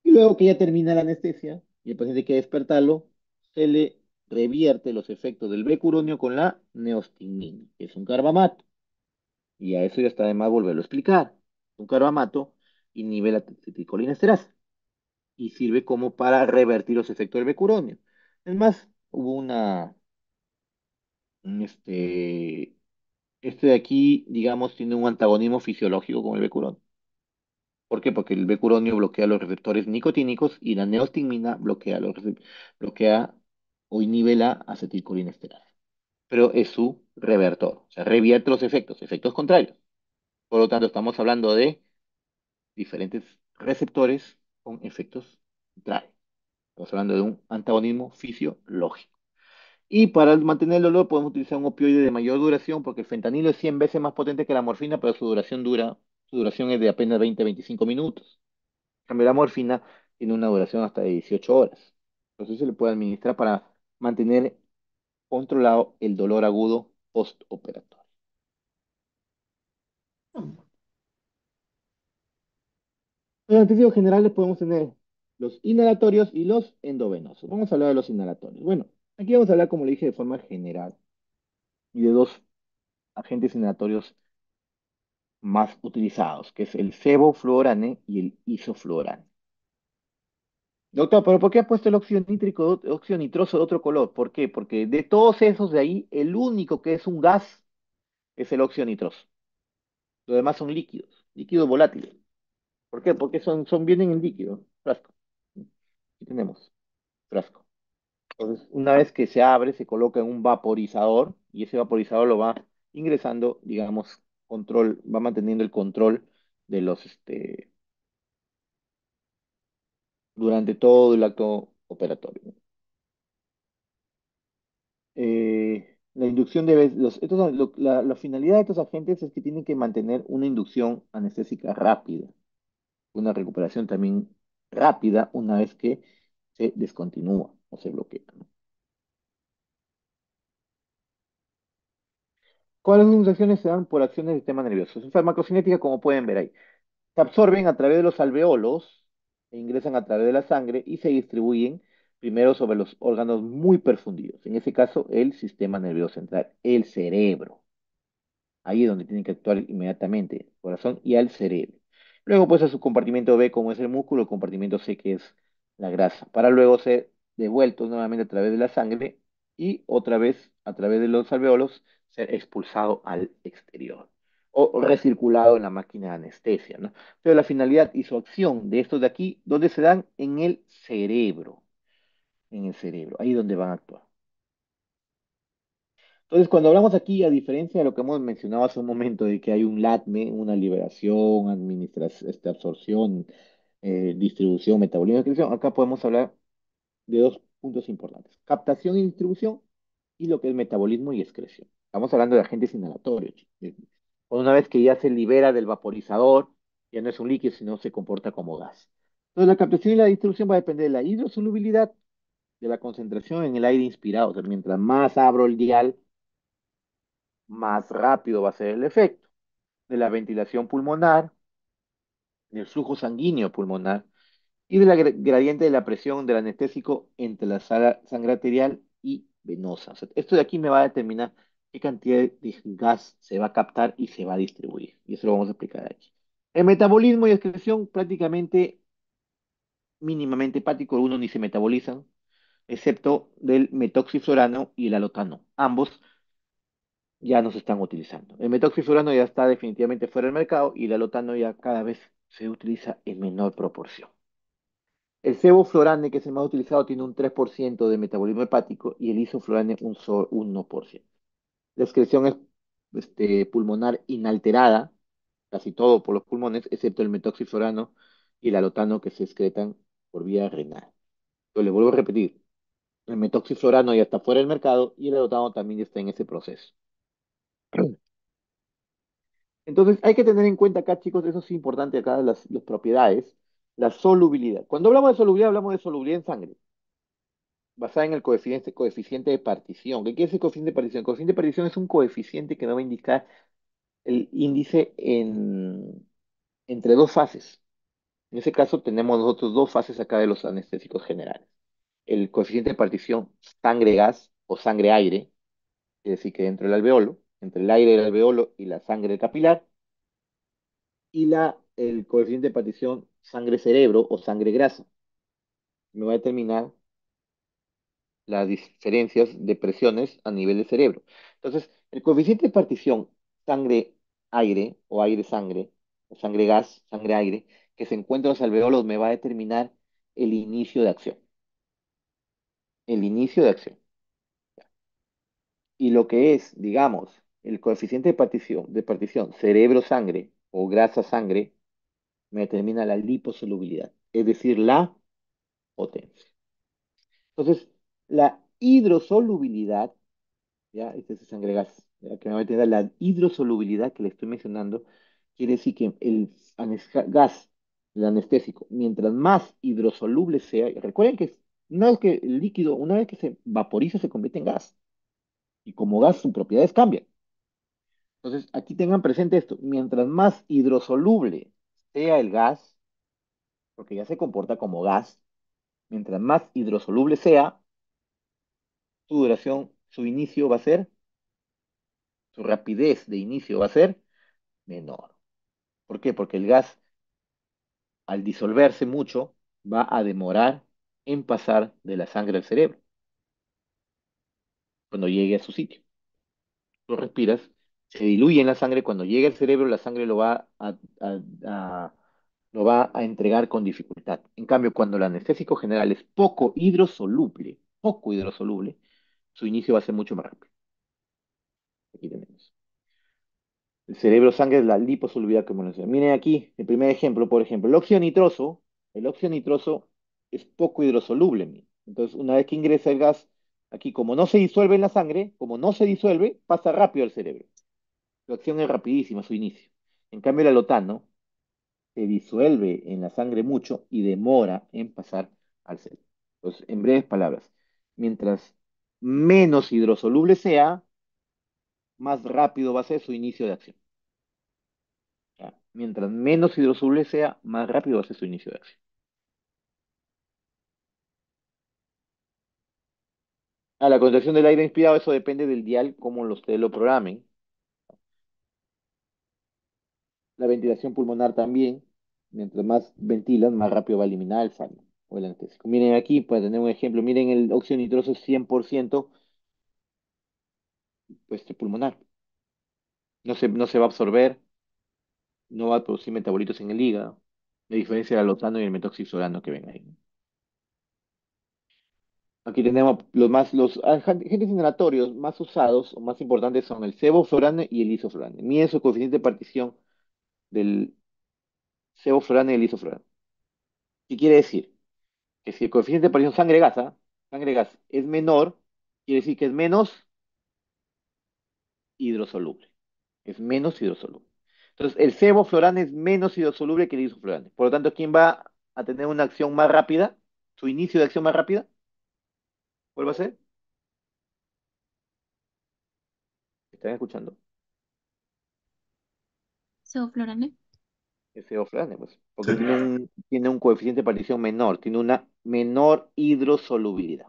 [SPEAKER 1] Y luego que ya termina la anestesia y el paciente quiere despertarlo, se le revierte los efectos del becuronio con la neostigmina, que es un carbamato. Y a eso ya está de más volverlo a explicar. Un carbamato inhibe la acetilcolinesterasa y sirve como para revertir los efectos del becuronio. Es más, hubo un Este de aquí, digamos, tiene un antagonismo fisiológico con el becurón. ¿Por qué? Porque el becuronio bloquea los receptores nicotínicos y la neostigmina bloquea o inhibe la acetilcolinesterasa. Pero es su revertor, o sea, revierte los efectos, efectos contrarios. Por lo tanto, estamos hablando de diferentes receptores con efectos contrarios. Estamos hablando de un antagonismo fisiológico. Y para mantener el dolor podemos utilizar un opioide de mayor duración porque el fentanilo es 100 veces más potente que la morfina, pero su duración es de apenas 20 a 25 minutos. En cambio, la morfina tiene una duración hasta de 18 horas. Entonces se le puede administrar para mantener controlado el dolor agudo postoperatorio. Los anestésicos generales podemos tener los inhalatorios y los endovenosos. Vamos a hablar de los inhalatorios. Bueno, aquí vamos a hablar, como le dije, de forma general y de dos agentes inhalatorios más utilizados, que es el sevoflurane y el isoflurane. Doctor, ¿pero por qué ha puesto el óxido nítrico, óxido nitroso de otro color? ¿Por qué? Porque de todos esos de ahí, el único que es un gas es el óxido nitroso. Los demás son líquidos, líquidos volátiles. ¿Por qué? Porque vienen en líquido, frasco. Aquí tenemos frasco. Entonces, una vez que se abre, se coloca en un vaporizador y ese vaporizador lo va ingresando, digamos, va manteniendo el control de durante todo el acto operatorio. La inducción la finalidad de estos agentes es que tienen que mantener una inducción anestésica rápida, una recuperación también rápida una vez que se descontinúa o se bloquea, ¿no? ¿Cuáles son las acciones se dan por acciones del sistema nervioso? Es farmacocinética, como pueden ver ahí. Se absorben a través de los alveolos e ingresan a través de la sangre y se distribuyen primero sobre los órganos muy perfundidos. En ese caso, el sistema nervioso central, el cerebro. Ahí es donde tienen que actuar inmediatamente, el corazón y al cerebro. Luego, pues, a su compartimento B, como es el músculo, el compartimento C, que es la grasa, para luego ser devueltos nuevamente a través de la sangre y otra vez a través de los alveolos ser expulsado al exterior o recirculado en la máquina de anestesia, ¿no? Pero la finalidad y su acción de estos de aquí, ¿dónde se dan? En el cerebro, ahí donde van a actuar. Entonces, cuando hablamos aquí, a diferencia de lo que hemos mencionado hace un momento, de que hay un LATME, una liberación, absorción, distribución, metabolismo y excreción, acá podemos hablar de dos puntos importantes: captación y distribución y lo que es metabolismo y excreción. Estamos hablando de agentes inhalatorios, chicos. Una vez que ya se libera del vaporizador, ya no es un líquido, sino se comporta como gas. Entonces, la captación y la distribución va a depender de la hidrosolubilidad, de la concentración en el aire inspirado. O sea, mientras más abro el dial, más rápido va a ser el efecto de la ventilación pulmonar, del flujo sanguíneo pulmonar y de la gradiente de la presión del anestésico entre la sangre arterial y venosa. O sea, esto de aquí me va a determinar qué cantidad de gas se va a captar y se va a distribuir. Y eso lo vamos a explicar aquí. El metabolismo y excreción prácticamente mínimamente hepático, algunos ni se metabolizan, excepto del metoxiflorano y el alotano. Ambos ya no se están utilizando. El metoxifurano ya está definitivamente fuera del mercado y el alotano ya cada vez se utiliza en menor proporción. El sevoflurane, que es el más utilizado, tiene un 3% de metabolismo hepático y el isoflurane un solo 1%. La excreción es pulmonar inalterada, casi todo por los pulmones, excepto el metoxiflurano y el alotano que se excretan por vía renal. Yo le vuelvo a repetir, el metoxiflurano ya está fuera del mercado y el alotano también está en ese proceso. Entonces, hay que tener en cuenta acá, chicos, eso es importante acá, las propiedades, la solubilidad. Cuando hablamos de solubilidad, hablamos de solubilidad en sangre, basada en el coeficiente de partición. ¿Qué quiere decir coeficiente de partición? El coeficiente de partición es un coeficiente que nos va a indicar el índice entre dos fases. En ese caso, tenemos nosotros dos fases acá de los anestésicos generales. El coeficiente de partición sangre-gas o sangre-aire, es decir, que dentro del alveolo, entre el aire del alveolo y la sangre capilar, y el coeficiente de partición sangre-cerebro o sangre-grasa. Me va a determinar las diferencias de presiones a nivel del cerebro. Entonces, el coeficiente de partición sangre-aire o aire-sangre, o sangre-gas, sangre-aire, que se encuentra en los alveolos me va a determinar el inicio de acción. El inicio de acción. Y lo que es, digamos, el coeficiente de partición cerebro-sangre o grasa-sangre me determina la liposolubilidad, es decir, la potencia. Entonces, la hidrosolubilidad, ya, este es sangre gas, ya, que me va a tener la hidrosolubilidad que le estoy mencionando, quiere decir que gas, el anestésico, mientras más hidrosoluble sea, y recuerden que una vez que el líquido, una vez que se vaporiza, se convierte en gas, y como gas sus propiedades cambian. Entonces, aquí tengan presente esto, mientras más hidrosoluble sea el gas, porque ya se comporta como gas, mientras más hidrosoluble sea, su duración, su inicio va a ser, su rapidez de inicio va a ser menor. ¿Por qué? Porque el gas, al disolverse mucho, va a demorar en pasar de la sangre al cerebro cuando llegue a su sitio. Tú respiras, se diluye en la sangre, cuando llegue al cerebro, la sangre a- lo va a entregar con dificultad. En cambio, cuando el anestésico general es poco hidrosoluble, su inicio va a ser mucho más rápido. Aquí tenemos. El cerebro sangre es la liposolubilidad que mencioné. Miren aquí, el primer ejemplo, por ejemplo, el óxido nitroso es poco hidrosoluble. Miren. Entonces, una vez que ingresa el gas, aquí como no se disuelve en la sangre, como no se disuelve, pasa rápido al cerebro. Su acción es rapidísima, su inicio. En cambio, el alotano se disuelve en la sangre mucho y demora en pasar al cerebro. Entonces, en breves palabras, mientras menos hidrosoluble sea, más rápido va a ser su inicio de acción. ¿Ya? Mientras menos hidrosoluble sea, más rápido va a ser su inicio de acción. A la concentración del aire inspirado, eso depende del dial, como ustedes lo programen. La ventilación pulmonar también, mientras más ventilas, más rápido va a eliminar el fármaco o el anestésico. Miren aquí, para tener un ejemplo, miren el óxido nitroso 100%, pues, pulmonar. No se va a absorber, no va a producir metabolitos en el hígado, la diferencia del alotano y el metoxisolano que ven ahí. Aquí tenemos los agentes inhalatorios más usados o más importantes son el sevoflurane y el isoflurane. Mide su coeficiente de partición del sevoflurane y el isoflurane. ¿Qué quiere decir? Que si el coeficiente de partición sangre gas es menor, quiere decir que es menos hidrosoluble. Es menos hidrosoluble. Entonces, el sevoflurane es menos hidrosoluble que el isoflurane. Por lo tanto, ¿quién va a tener una acción más rápida? ¿Su inicio de acción más rápida? ¿Cuál va a ser? ¿Están escuchando?
[SPEAKER 2] Sevoflurane.
[SPEAKER 1] El sevoflurane, pues, porque tiene un coeficiente de partición menor, tiene una menor hidrosolubilidad.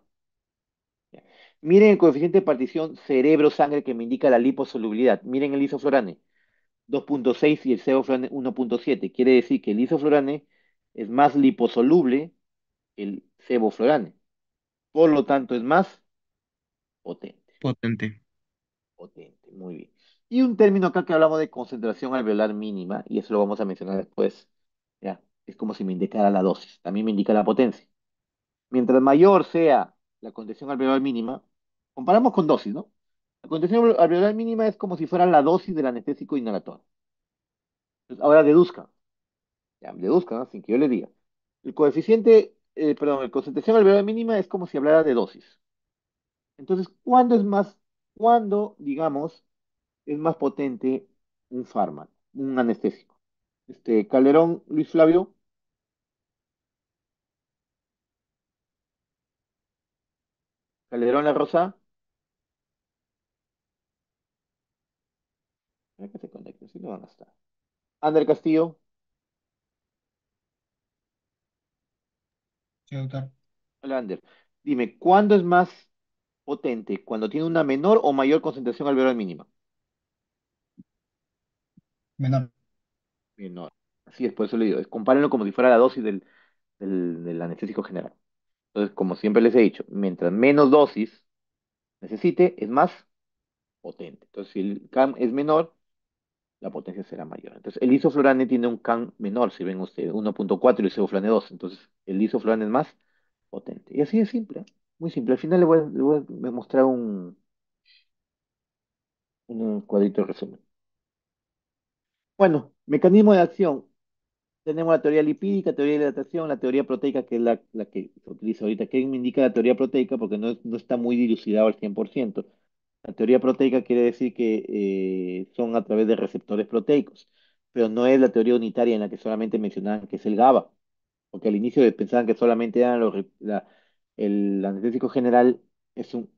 [SPEAKER 1] ¿Ya? Miren el coeficiente de partición cerebro-sangre que me indica la liposolubilidad. Miren el isoflurane, 2,6 y el sevoflurane 1,7. Quiere decir que el isoflurane es más liposoluble que el sevoflurane. Por lo tanto, es más potente.
[SPEAKER 10] Potente.
[SPEAKER 1] Potente, muy bien. Y un término acá que hablamos de concentración alveolar mínima, y eso lo vamos a mencionar después, ¿ya? Es como si me indicara la dosis, también me indica la potencia. Mientras mayor sea la concentración alveolar mínima, comparamos con dosis, ¿no? La concentración alveolar mínima es como si fuera la dosis del anestésico inhalador. Entonces, ahora deduzcan, ya, deduzcan, ¿no? Sin que yo les diga. La concentración alveolar mínima es como si hablara de dosis. Entonces, ¿cuándo, digamos, es más potente un fármaco, un anestésico? Calderón, Luis Flavio, Calderón La Rosa, a ver que se conecten, si no van a estar. Ander Castillo,
[SPEAKER 10] Sí, doctor.
[SPEAKER 1] hola Ander, dime, ¿cuándo es más potente? ¿Cuando tiene una menor o mayor concentración alveolar mínima?
[SPEAKER 10] Menor.
[SPEAKER 1] Menor. Así es, por eso le digo, compárenlo como si fuera la dosis del anestésico general. Entonces, como siempre les he dicho, mientras menos dosis necesite, es más potente. Entonces, si el CAM es menor, la potencia será mayor. Entonces, el isoflurane tiene un CAN menor, si ven ustedes, 1.4 y el sevoflurane 2. Entonces, el isoflurane es más potente. Y así es simple, ¿eh? Muy simple. Al final le voy a mostrar un cuadrito de resumen. Bueno, mecanismo de acción. Tenemos la teoría lipídica, teoría de hidratación, la teoría proteica, que es la que se utiliza ahorita. ¿Qué me indica la teoría proteica? Porque no está muy dilucidado al 100%. La teoría proteica quiere decir que son a través de receptores proteicos, pero no es la teoría unitaria en la que solamente mencionaban que es el GABA, porque al inicio pensaban que solamente eran el anestésico general que es un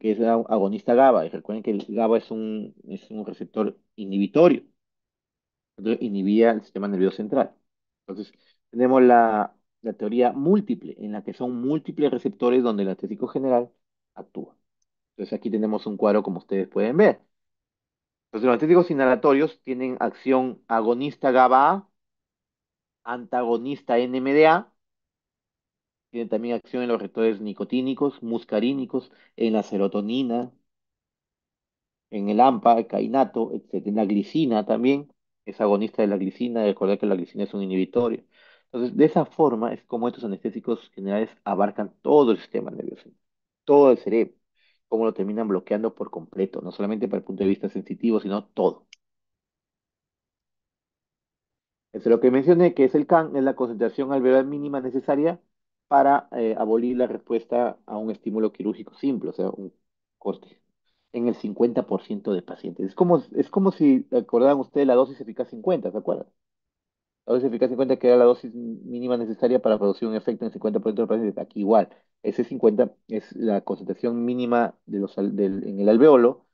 [SPEAKER 1] agonista GABA, y recuerden que el GABA es un receptor inhibitorio. Entonces inhibía el sistema nervioso central. Entonces, tenemos la teoría múltiple, en la que son múltiples receptores donde el anestésico general actúa. Entonces, aquí tenemos un cuadro como ustedes pueden ver. Entonces, los anestésicos inhalatorios tienen acción agonista GABA, antagonista NMDA, tienen también acción en los receptores nicotínicos, muscarínicos, en la serotonina, en el AMPA, el kainato, etc. En la glicina también, es agonista de la glicina, recordar que la glicina es un inhibitorio. Entonces, de esa forma es como estos anestésicos generales abarcan todo el sistema nervioso, todo el cerebro, como lo terminan bloqueando por completo, no solamente para el punto de vista sensitivo, sino todo. Eso es lo que mencioné, que es el CAN, es la concentración alveolar mínima necesaria para abolir la respuesta a un estímulo quirúrgico simple, o sea, un corte, en el 50% de pacientes. Es como si acordaran ustedes la dosis eficaz 50, ¿se acuerdan? La dosis eficaz 50 que era la dosis mínima necesaria para producir un efecto en el 50% de los pacientes. Aquí igual, ese 50 es la concentración mínima en el alveolo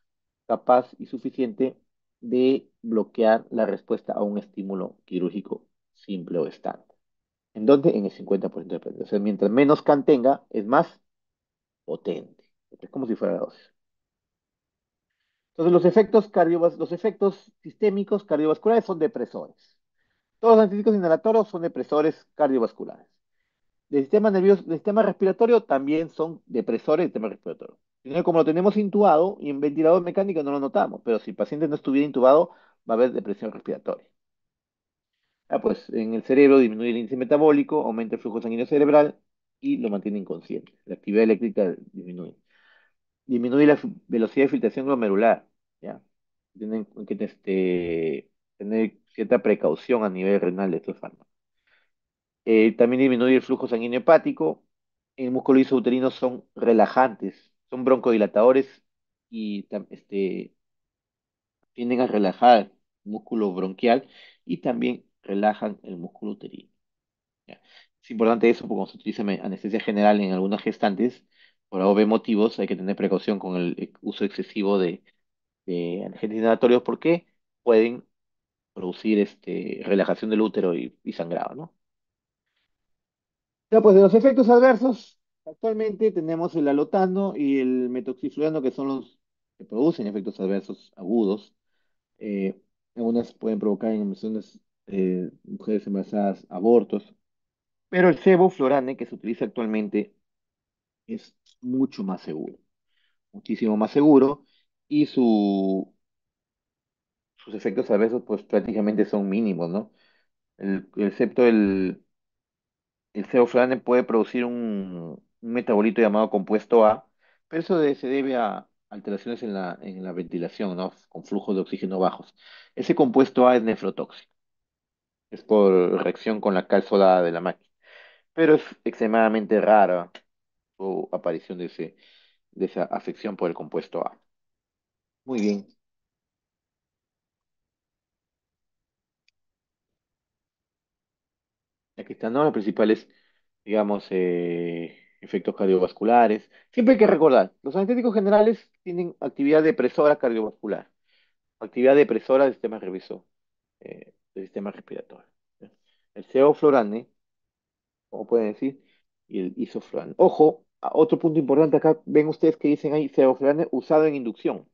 [SPEAKER 1] capaz y suficiente de bloquear la respuesta a un estímulo quirúrgico simple o estándar. ¿En dónde? En el 50% de pacientes. O sea, mientras menos CAN tenga, es más potente. Es como si fuera la dosis. Entonces, los efectos sistémicos cardiovasculares son depresores. Todos los anestésicos inhalatorios son depresores cardiovasculares. Del sistema respiratorio también son depresores del sistema respiratorio. Sino que como lo tenemos intubado y en ventilador mecánico no lo notamos, pero si el paciente no estuviera intubado, va a haber depresión respiratoria. Pues en el cerebro disminuye el índice metabólico, aumenta el flujo sanguíneo cerebral y lo mantiene inconsciente. La actividad eléctrica disminuye. Disminuye la velocidad de filtración glomerular, ¿ya? Tienen que tener cierta precaución a nivel renal de estos fármacos. También disminuye el flujo sanguíneo hepático. El músculo isouterino son relajantes, son broncodilatadores y tienden a relajar el músculo bronquial y también relajan el músculo uterino. ¿Ya? Es importante eso porque cuando se utiliza anestesia general en algunas gestantes, por obvios motivos, hay que tener precaución con el uso excesivo de analgésicos inhalatorios porque pueden producir relajación del útero y sangrado, ¿no? Ya, pues de los efectos adversos, actualmente tenemos el alotano y el metoxiflurano, que son los que producen efectos adversos agudos. Eh, Algunas pueden provocar en personas, mujeres embarazadas, abortos, pero el sevoflurane que se utiliza actualmente es mucho más seguro, muchísimo más seguro, y sus efectos adversos pues prácticamente son mínimos, ¿no? Excepto el sevoflurane puede producir un metabolito llamado compuesto A, pero se debe a alteraciones en la ventilación, ¿no? Con flujos de oxígeno bajos. Ese compuesto A es nefrotóxico, es por reacción con la cal soda de la máquina, pero es extremadamente rara su aparición de esa afección por el compuesto A. Muy bien. Aquí están, ¿no? Los principales, digamos, efectos cardiovasculares. Siempre hay que recordar, los anestéticos generales tienen actividad depresora cardiovascular, actividad depresora del sistema respiratorio. ¿Ya? El sevoflurane, como pueden decir, y el isoflurane. Ojo, otro punto importante acá, ven ustedes que dicen ahí sevoflurane usado en inducción.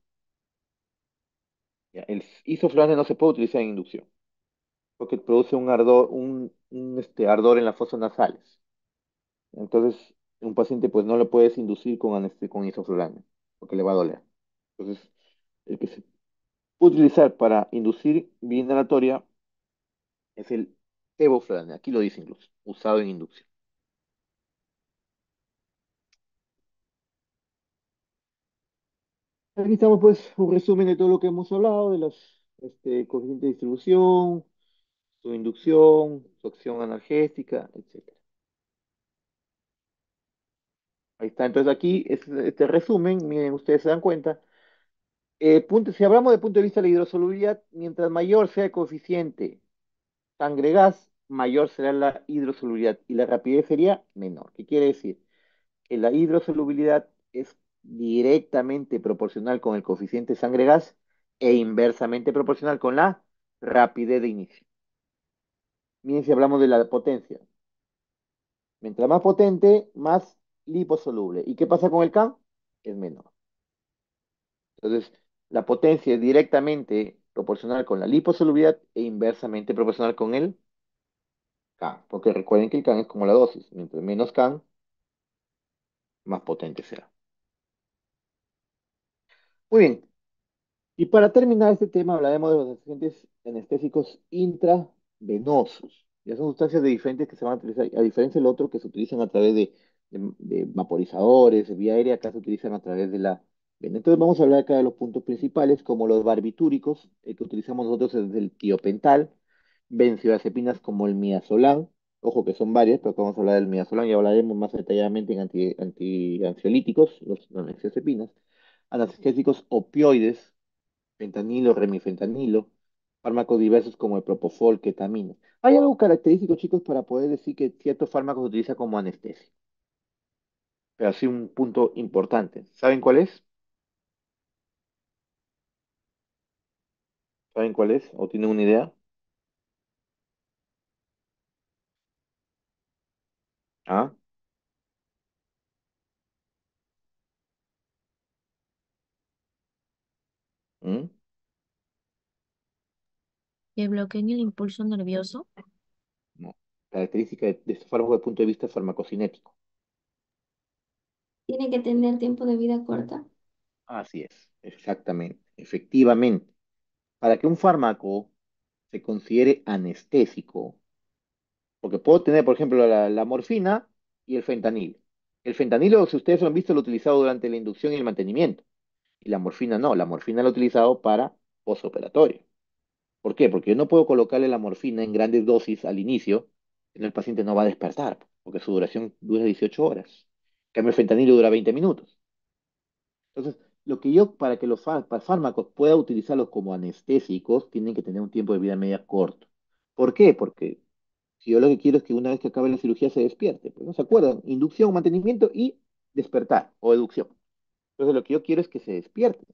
[SPEAKER 1] ¿Ya? El isoflurane no se puede utilizar en inducción, porque produce un ardor, ardor en las fosas nasales. Entonces, un paciente pues no lo puedes inducir con isoflurane, porque le va a doler. Entonces, el que se utilizar para inducir vía inhalatoria es el sevoflurane. Aquí lo dice incluso, usado en inducción. Aquí estamos pues un resumen de todo lo que hemos hablado, de las coeficientes de distribución, su inducción, su acción analgésica, etcétera. Ahí está, entonces aquí es este resumen, miren, ustedes se dan cuenta. Si hablamos de punto de vista de la hidrosolubilidad, mientras mayor sea el coeficiente sangre-gas, mayor será la hidrosolubilidad y la rapidez sería menor. ¿Qué quiere decir? Que la hidrosolubilidad es directamente proporcional con el coeficiente sangre-gas e inversamente proporcional con la rapidez de inicio. Miren si hablamos de la potencia. Mientras más potente, más liposoluble. ¿Y qué pasa con el K? Es menor. Entonces, la potencia es directamente proporcional con la liposolubilidad e inversamente proporcional con el K. Porque recuerden que el K es como la dosis. Mientras menos K, más potente será. Muy bien. Y para terminar este tema, hablaremos de los agentes anestésicos intravenosos. Ya son sustancias de diferentes que se van a utilizar, a diferencia del otro que se utilizan a través de vaporizadores, de vía aérea, acá se utilizan a través de la vena. Entonces vamos a hablar acá de los puntos principales, como los barbitúricos, el que utilizamos nosotros es el tiopental, benzodiazepinas como el midazolam, ojo que son varias, pero acá vamos a hablar del midazolam y hablaremos más detalladamente en ansiolíticos, las benzodiazepinas, analgésicos opioides, fentanilo, remifentanilo, fármacos diversos como el propofol, ketamina. Hay algo característico, chicos, para poder decir que ciertos fármacos se utilizan como anestesia, pero así un punto importante. ¿Saben cuál es? ¿Saben cuál es? ¿O tienen una idea? ¿Ah? ¿Mm?
[SPEAKER 2] Que bloqueen el impulso nervioso.
[SPEAKER 1] No. Característica de este fármaco desde el punto de vista farmacocinético.
[SPEAKER 10] Tiene que tener tiempo de vida corta.
[SPEAKER 1] Así es, exactamente, efectivamente. Para que un fármaco se considere anestésico, porque puedo tener, por ejemplo, la morfina y el fentanilo. El fentanilo, si ustedes lo han visto, lo he utilizado durante la inducción y el mantenimiento. Y la morfina no, la morfina la he utilizado para posoperatorio. ¿Por qué? Porque yo no puedo colocarle la morfina en grandes dosis al inicio, si no el paciente no va a despertar, porque su duración dura 18 horas. En cambio, el fentanilo dura 20 minutos. Entonces, lo que yo, para que los fármacos pueda utilizarlos como anestésicos, tienen que tener un tiempo de vida media corto. ¿Por qué? Porque si yo lo que quiero es que una vez que acabe la cirugía se despierte, pues no se acuerdan, inducción, mantenimiento y despertar o educción. Entonces lo que yo quiero es que se despierte.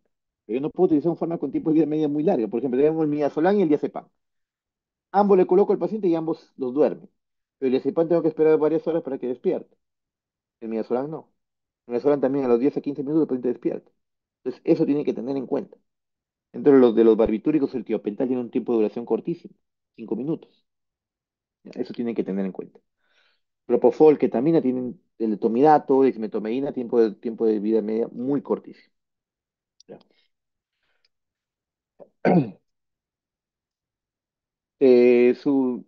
[SPEAKER 1] Pero yo no puedo utilizar un fármaco con tiempo de vida media muy largo. Por ejemplo, tenemos el midazolam y el diazepam. Ambos le coloco al paciente y ambos los duermen. Pero el diazepam tengo que esperar varias horas para que despierte. El midazolam no. El midazolam también a los 10 a 15 minutos el paciente despierta. Entonces eso tiene que tener en cuenta. Entre los de los barbitúricos, el tiopental tiene un tiempo de duración cortísimo, 5 minutos. ¿Ya? Eso tienen que tener en cuenta. Propofol, ketamina tienen el tomidato, dexmetomidina, tiempo de vida media muy cortísimo. ¿Ya? Eh, su,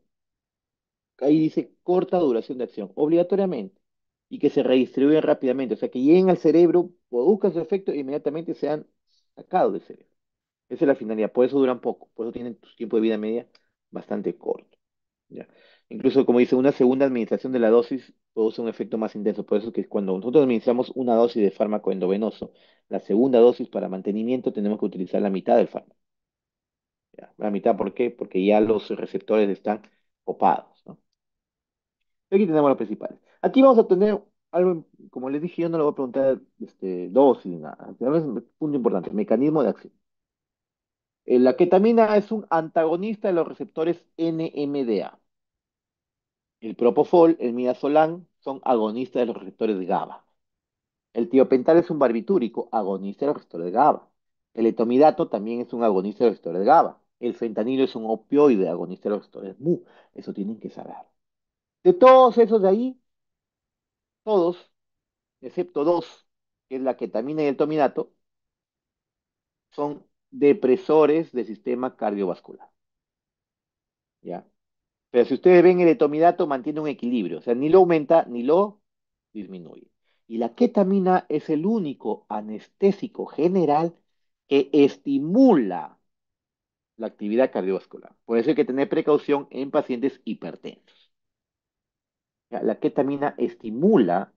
[SPEAKER 1] Ahí dice corta duración de acción, obligatoriamente, y que se redistribuyen rápidamente, o sea, que lleguen al cerebro, produzcan su efecto e inmediatamente sean sacados del cerebro. Esa es la finalidad, por eso duran poco, por eso tienen su tiempo de vida media bastante corto. ¿Ya? Incluso, como dice, una segunda administración de la dosis produce un efecto más intenso. Por eso es que cuando nosotros administramos una dosis de fármaco endovenoso, la segunda dosis para mantenimiento tenemos que utilizar la mitad del fármaco. ¿Ya? La mitad, ¿por qué? Porque ya los receptores están copados, ¿no? Aquí tenemos los principales. Aquí vamos a tener algo, como les dije, yo no le voy a preguntar dosis ni nada. Es un punto importante, mecanismo de acción. La ketamina es un antagonista de los receptores NMDA. El propofol, el midazolam son agonistas de los receptores de GABA. El tiopental es un barbitúrico, agonista de los receptores de GABA. El etomidato también es un agonista de los receptores de GABA. El fentanilo es un opioide, agonista de los receptores MU. Eso tienen que saber. De todos esos de ahí, todos, excepto dos, que es la ketamina y el etomidato, son depresores del sistema cardiovascular, ¿ya? Pero si ustedes ven el etomidato, mantiene un equilibrio, o sea, ni lo aumenta ni lo disminuye. Y la ketamina es el único anestésico general que estimula la actividad cardiovascular. Por eso hay que tener precaución en pacientes hipertensos. ¿Ya? La ketamina estimula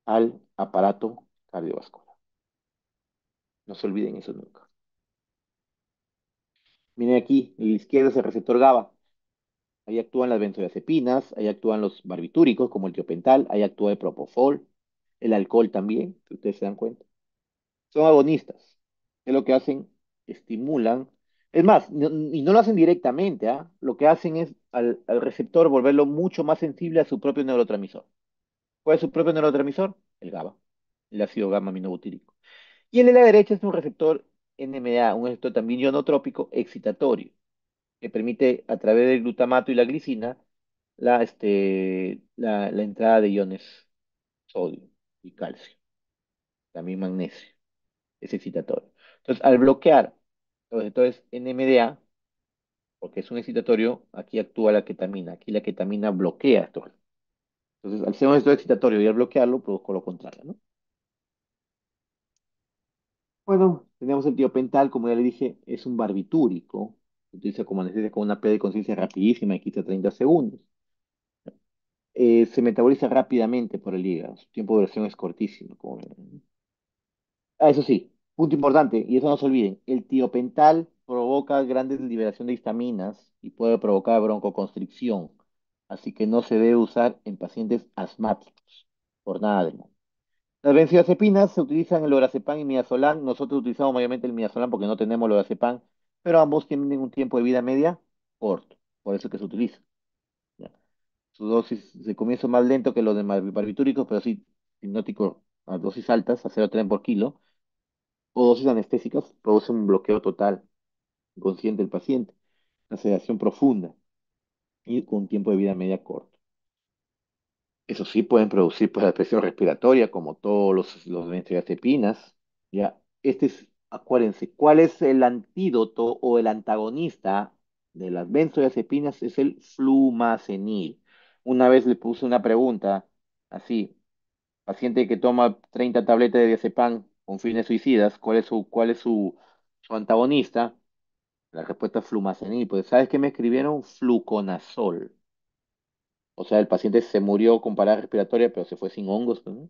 [SPEAKER 1] al aparato cardiovascular. No se olviden eso nunca. Miren aquí, en la izquierda es el receptor GABA. Ahí actúan las benzodiazepinas, ahí actúan los barbitúricos como el tiopental, ahí actúa el propofol, el alcohol también, si ustedes se dan cuenta. Son agonistas. ¿Qué es lo que hacen? Estimulan. Es más, y no lo hacen directamente, ¿ah? Lo que hacen es al receptor volverlo mucho más sensible a su propio neurotransmisor. ¿Cuál es su propio neurotransmisor? El GABA, el ácido gamma aminobutírico. Y el de la derecha es un receptor NMDA, un receptor también ionotrópico excitatorio, que permite a través del glutamato y la glicina la entrada de iones sodio y calcio, también magnesio, es excitatorio. Entonces, al bloquear los receptores NMDA, porque es un excitatorio, aquí actúa la ketamina, aquí la ketamina bloquea esto. Entonces, al ser un receptor excitatorio y al bloquearlo, produzco lo contrario, ¿no? Bueno, tenemos el tiopental, como ya le dije, es un barbitúrico, se utiliza como anestesia con una pérdida de conciencia rapidísima de 15 a 30 segundos. Se metaboliza rápidamente por el hígado. Su tiempo de duración es cortísimo, como ven, ¿no? Ah, eso sí, punto importante, y eso no se olviden, el tiopental provoca grandes liberación de histaminas y puede provocar broncoconstricción, así que no se debe usar en pacientes asmáticos, por nada del mundo. Las benzodiazepinas se utilizan el lorazepam y midazolam. Nosotros utilizamos mayormente el midazolam porque no tenemos lorazepam, pero ambos tienen un tiempo de vida media corto, por eso que se utiliza. ¿Ya? Su dosis de comienzo más lento que los de barbitúricos, pero sí hipnótico a dosis altas, a 0,3 por kilo, o dosis anestésicas, produce un bloqueo total, inconsciente del paciente, una sedación profunda y con un tiempo de vida media corto. Eso sí, pueden producir pues, la presión respiratoria, como todos los benzodiazepinas. Ya, acuérdense, ¿cuál es el antídoto o el antagonista de las benzodiazepinas? Es el flumazenil. Una vez le puse una pregunta así, paciente que toma 30 tabletas de diazepam con fines suicidas, ¿cuál es su antagonista? La respuesta es flumazenil. Pues, ¿sabes qué me escribieron? Fluconazol. O sea, el paciente se murió con parada respiratoria, pero se fue sin hongos, pues, ¿no?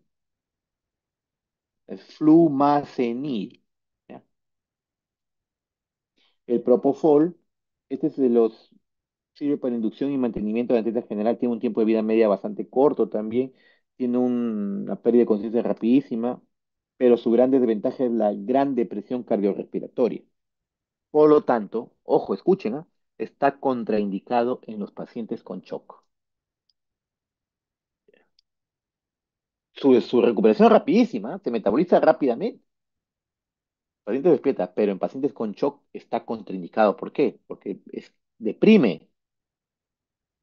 [SPEAKER 1] Es flumazenil. ¿Ya? El propofol, este es de los, sirve para inducción y mantenimiento de la anestesia general, tiene un tiempo de vida media bastante corto también, tiene una pérdida de conciencia rapidísima, pero su gran desventaja es la gran depresión cardiorrespiratoria. Por lo tanto, ojo, escuchen, ¿ah? Está contraindicado en los pacientes con shock. Su recuperación es rapidísima, ¿ah? Se metaboliza rápidamente. Paciente despierta, pero en pacientes con shock está contraindicado. ¿Por qué? Porque deprime el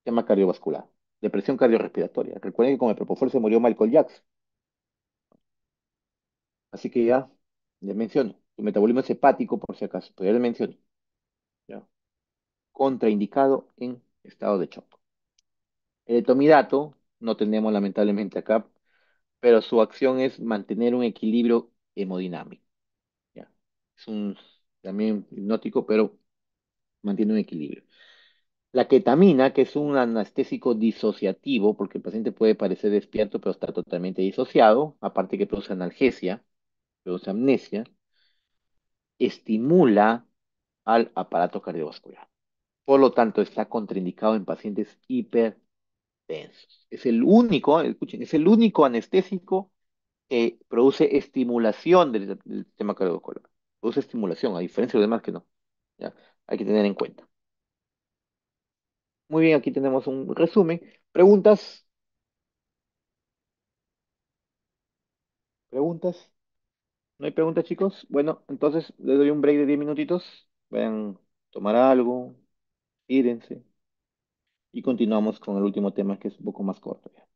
[SPEAKER 1] tema cardiovascular, depresión cardiorrespiratoria. Recuerden que con el propofol se murió Michael Jackson. Así que ya les menciono. Su metabolismo es hepático, por si acaso, pero ya les menciono. ¿Ya? Contraindicado en estado de shock. El etomidato, no tenemos lamentablemente acá, pero su acción es mantener un equilibrio hemodinámico. ¿Ya? Es un también hipnótico, pero mantiene un equilibrio. La ketamina, que es un anestésico disociativo, porque el paciente puede parecer despierto, pero está totalmente disociado, aparte que produce analgesia, produce amnesia, estimula al aparato cardiovascular. Por lo tanto, está contraindicado en pacientes hipertensos. Es el único, escuchen, es el único anestésico que produce estimulación del sistema cardiovascular. Produce estimulación, a diferencia de los demás que no. ¿Ya? Hay que tener en cuenta. Muy bien, aquí tenemos un resumen. ¿Preguntas? ¿Preguntas? ¿No hay preguntas, chicos? Bueno, entonces les doy un break de 10 minutitos. Vayan a tomar algo, tírense. Y continuamos con el último tema que es un poco más corto ya.